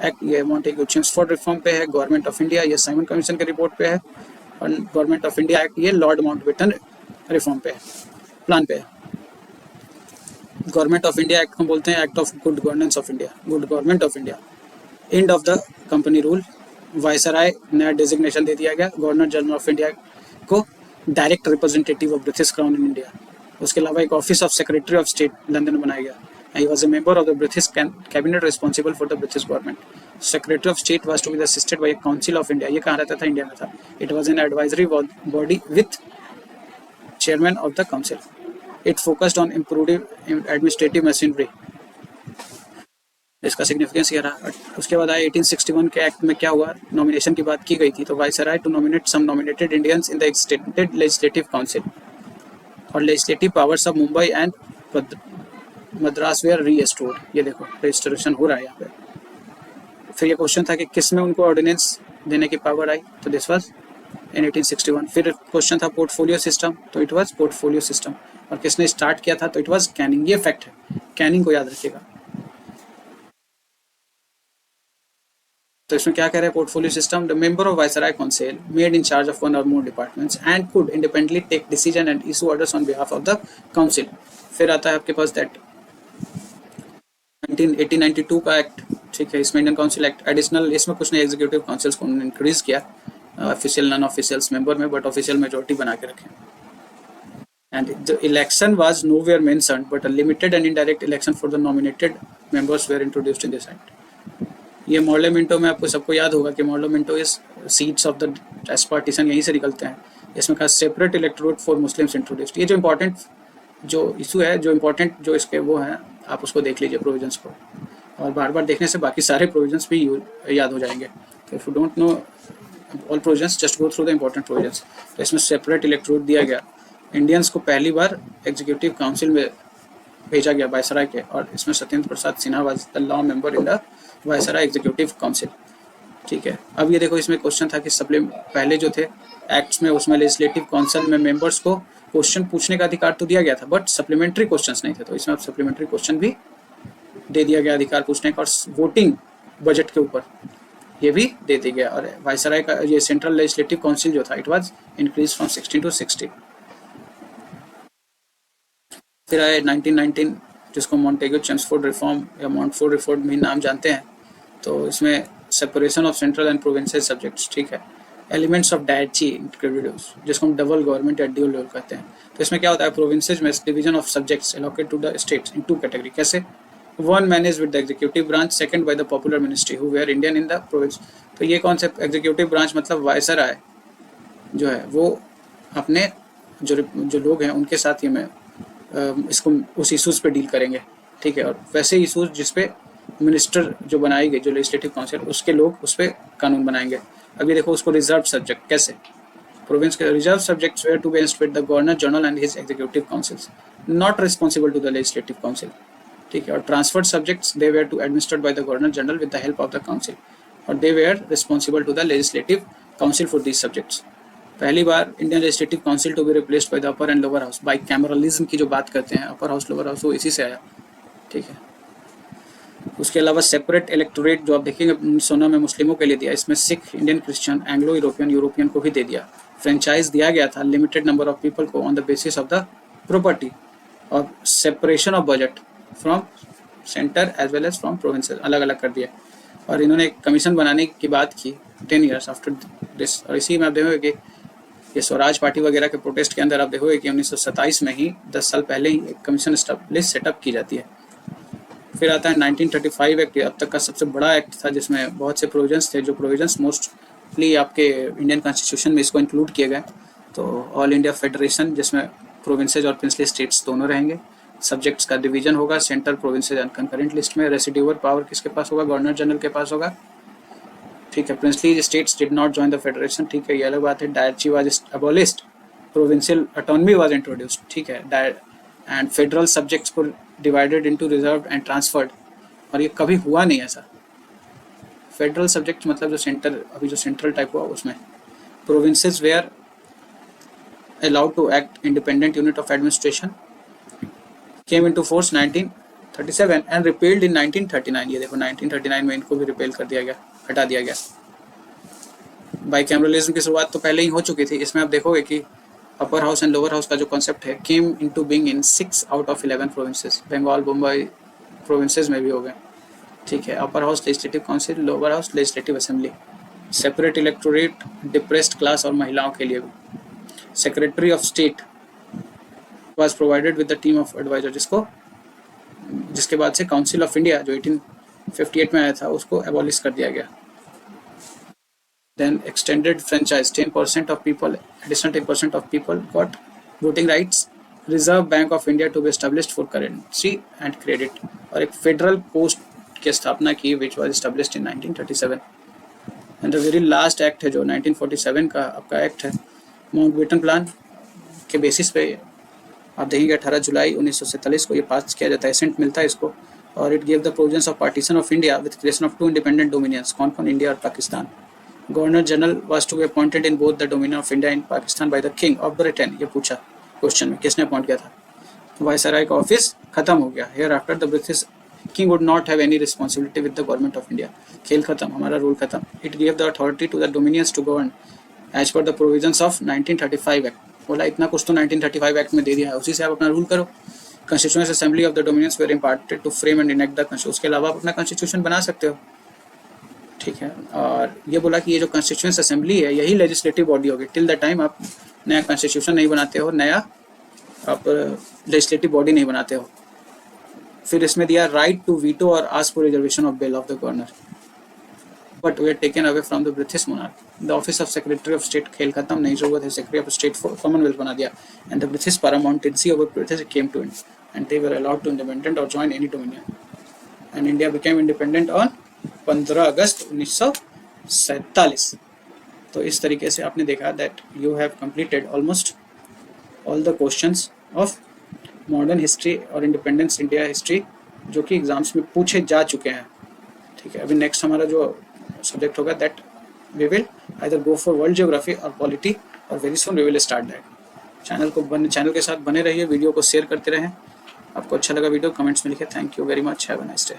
एक्ट ये मॉन्टेग्यू चेम्सफोर्ड रिफॉर्म पे है। गवर्नमेंट ऑफ इंडिया ये साइमन कमीशन के रिपोर्ट पे है। और गवर्नमेंट ऑफ इंडिया एक्ट ये लॉर्ड माउंटबेटन रिफॉर्म पे है, प्लान पे है। गवर्नमेंट ऑफ इंडिया एक्ट को बोलते हैं act of good governance of India, good government of India. End of the company rule, viceroy नया डेजिग्नेशन दे दिया गया। गवर्नर जनरल ऑफ इंडिया को direct representative of British crown in India. उसके अलावा एक office of secretary of state London में बनाया गया। He was a member of the British cabinet responsible for the British government. Secretary of state was to be assisted bye council of India. ये कहाँ रहता था? इंडिया में था। It was an advisory body with chairman of the council. It focused on improving administrative machinery. इसका significance ये रहा। उसके बाद आया 1861 के एक्ट में क्या हुआ? नॉमिनेशन की बात की गई थी, तो viceroy to nominate some nominated Indians in the extended legislative council. और legislative powers of Mumbai and Madras were restored. ये देखो रजिस्ट्रेशन हो रहा है यहाँ पे। फिर ये क्वेश्चन था कि किस में उनको ऑर्डिनेंस देने की पावर आई, तो दिस वाज इन 1861। फिर क्वेश्चन था पोर्टफोलियो सिस्टम, तो इट वाज पोर्टफोलियो सिस्टम। और किसने स्टार्ट किया था, तो इट वाज कैनिंग। ये फैक्ट है, कैनिंग को याद रखिएगा। तो इसमें क्या कह रहे हैं? Portfolio system, the member of viceroy council made in charge of one और more departments and could independently take decision and issue orders on behalf of the council. फिर आता है आपके पास दैट 1892 का एक्ट, ठीक है। इसमें इंडियन काउंसिल एक्ट एडिशनल, इसमें कुछ नहीं, एग्जीक्यूटिव काउंसिल्स को उन्होंने इंक्रीज किया ऑफिशियल नॉन ऑफिशियल्स मेंबर में, बट ऑफिशियल मेजोरिटी बना के रखे। And the election was nowhere mentioned, but a limited and indirect election for the nominated members were introduced in this act. ये Morley Minto में आपको सबको याद होगा कि Morley Minto is seats of the test partition यहीं से निकलते हैं। इसमें कहा separate electorate for Muslims introduced. ये जो इंपॉर्टेंट जो इशू है, जो इंपॉर्टेंट जो इसके वो हैं, आप उसको देख लीजिए प्रोविजंस को, और बार बार देखने से बाकी सारे प्रोविजंस भी याद हो जाएंगे। तो if you don't know all provisions, just go through the important provisions. तो इसमें सेपरेट इलेक्टोरेट दिया गया। इंडियंस को पहली बार एग्जीक्यूटिव काउंसिल में भेजा गया वायसराय के, और इसमें Satyendra Prasad Sinha was the law member in the viceroy executive council, ठीक है। अब ये देखो, इसमें क्वेश्चन था कि पहले जो थे एक्ट्स में, उसमें लेजिस्लेटिव काउंसिल में मेंबर्स को क्वेश्चन पूछने का अधिकार तो दिया गया था, बट सप्लीमेंट्री क्वेश्चंस नहीं थे। तो इसमें अब सप्लीमेंट्री क्वेश्चन भी दे दिया गया अधिकार पूछने का, और वोटिंग बजट के ऊपर ये भी दे दिया गया। और वायसराय का ये सेंट्रल लेजिस्लेटिव काउंसिल जो था, it was increase from 16 to 60। फिर आए 1919, जिसको मॉन्टेग्यू चेम्सफोर्ड रिफॉर्म या मॉन्टफोर्ड रिफॉर्म भी नाम जानते हैं। तो इसमें separation of central and provincial subjects, ठीक है। एलिमेंट्स ऑफ डायची इंक्लूडेड, जिसको हम डबल गवर्नमेंट या ड्यूल लेवल कहते हैं। तो इसमें क्या होता है? प्रोविंसेस में division of subjects allocate to the states in 2 category. कैसे? One manage with the executive branch, second by the popular ministry who were Indian in the province. तो ये कौन से एग्जीक्यूटिव ब्रांच, मतलब वायसराय जो है वो अपने जो लोग हैं उनके साथ ही में इसको उस इशूज़ पे डील करेंगे, ठीक है। और वैसे इशूज़ जिस पे मिनिस्टर जो बनाई गई, जो लेजिस्लेटिव काउंसिल, उसके लोग उस पर कानून बनाएंगे। अभी देखो उसको रिजर्व सब्जेक्ट कैसे? प्रोविंस के reserve subjects were to be inspect the governor general and his executive councils, not responsible to the legislative council, ठीक है। और transferred subjects they were to administered by the governor general with the help of the council, और they were responsible to the legislative council for these subjects. पहली बार Indian legislative council to be replaced by the upper and lower house. By cameralism की जो बात करते हैं, upper house lower house, वो इसी से आया, ठीक है। उसके अलावा सेपरेट इलेक्टोरेट जो आप देखेंगे 1909 में मुस्लिमों के लिए दिया, इसमें Sikh, Indian Christian, Anglo European को भी दे दिया। फ्रेंचाइज दिया गया था लिमिटेड नंबर ऑफ पीपल को on the basis of the property और separation of budget from centre as well as from provinces, अलग अलग कर दिया। और इन्होंने एक कमीशन बनाने की बात की 10 ईयर्स आफ्टर दिस। और इसी में आप देखोगे कि ये स्वराज पार्टी वगैरह के प्रोटेस्ट के अंदर आप देखोगे कि 1927 में ही 10 साल पहले ही एक कमीशन लिस्ट सेटअप की जाती है। फिर आता है 1935 एक्ट, अब तक का सबसे बड़ा एक्ट था जिसमें बहुत से प्रोविजंस थे, जो प्रोविजंस मोस्टली आपके इंडियन कॉन्स्टिट्यूशन में इसको इंक्लूड किए गए। तो ऑल इंडिया फेडरेशन जिसमें प्रोविंसेज और प्रिंसली स्टेट्स दोनों रहेंगे, सब्जेक्ट्स का डिवीजन होगा centre provinces and concurrent list में, रेसिड्यूअल पावर किसके पास होगा, गवर्नर जनरल के पास होगा, ठीक है। Princely states did not join the federation, ठीक है, ये अलग बात है। Diarchy was abolished, provincial autonomy was introduced, ठीक है, एंड फेडरल सब्जेक्ट्स को divided into reserved and transferred, और ये कभी हुआ नहीं ऐसा। फेडरल सब्जेक्ट मतलब जो सेंटर, अभी जो सेंट्रल टाइप हुआ उसमें provinces were allowed to act independent unit of administration, came into force 1937 and repealed in 1939। ये देखो 1939 में इनको भी रिपेल कर दिया गया, हटा दिया गया। बाइकैमरलिज्म की शुरुआत तो पहले ही हो चुकी थी। इसमें आप देखोगे कि upper house and lower house का जो कॉन्सेप्ट है came into being in 6 out of 11 provinces, Bengal Mumbai provinces में भी हो गए, ठीक है। Upper house legislative council, lower house legislative assembly, separate electorate depressed class और महिलाओं के लिए भी। Secretary of state was provided with the team of adviser, जिसके बाद से काउंसिल ऑफ इंडिया जो 1858 में आया था उसको एबॉलिश कर दिया गया। Then extended franchise, 10% of people, additional 10% of people got voting rights. Reserve bank of India to be established for currency and credit, और एक फेडरल पोस्ट की स्थापना की which was established in 1937। And the very last act है जो 1947 का आपका act है, माउंटबेटन प्लान के बेसिस पे आप देखेंगे 18 जुलाई 1947 को ये पास किया जाता है, एसेंट मिलता है इसको। और it give the provisions of partition of India with creation of 2 independent dominions, कौन कौन, इंडिया और Pakistan. Governor general was to be appointed in both the dominion of India and Pakistan by the king of Britain. ये पूछा question में किसने appoint किया था। Viceroy का ऑफिस खत्म हो गया। Hereafter the British king would not have any responsibility with the government of India. खेल खत्म, हमारा रूल खत्म। It give the authority to the dominions to govern as per the provisions of 1935 act. बोला इतना कुछ तो 1935 act में दे दिया है, उसी से आप अपना रूल करो। Constituent assembly of the dominions were imparted to frame and enact the constitution, उसके अलावा आप अपना कॉन्स्टिट्यूशन बना सकते हो, ठीक है। और ये बोला कि ये जो कॉन्स्टिट्यूएंट असेंबली है यही लेजिस्लेटिव बॉडी होगी टिल द टाइम आप नया कॉन्स्टिट्यूशन नहीं बनाते हो, नया आप लेजिस्लेटिव बॉडी नहीं बनाते हो। फिर इसमें दिया राइट टू वीटो और ask for reservation of bill of the governor, but way taken away from the British monarch. The office of secretary of state खेल खत्म, नहीं जरूरत है, सेक्रेटरी ऑफ स्टेट कॉमनवेल्थ बना दिया। And the British paramountcy over British came to end and they were allowed to independent और join any dominion and India became independent on 15 अगस्त 1947। तो इस तरीके से आपने देखा that you have completed almost all the questions of modern history और independence India history जो कि एग्जाम्स में पूछे जा चुके हैं, ठीक है। अभी नेक्स्ट हमारा जो सब्जेक्ट होगा that we will either go for world geography और पॉलिटी, और very soon we will start that. Channel के साथ बने रहिए, वीडियो को शेयर करते रहें। आपको अच्छा लगा वीडियो कमेंट्स में लिखे। Thank you very much, have a nice day.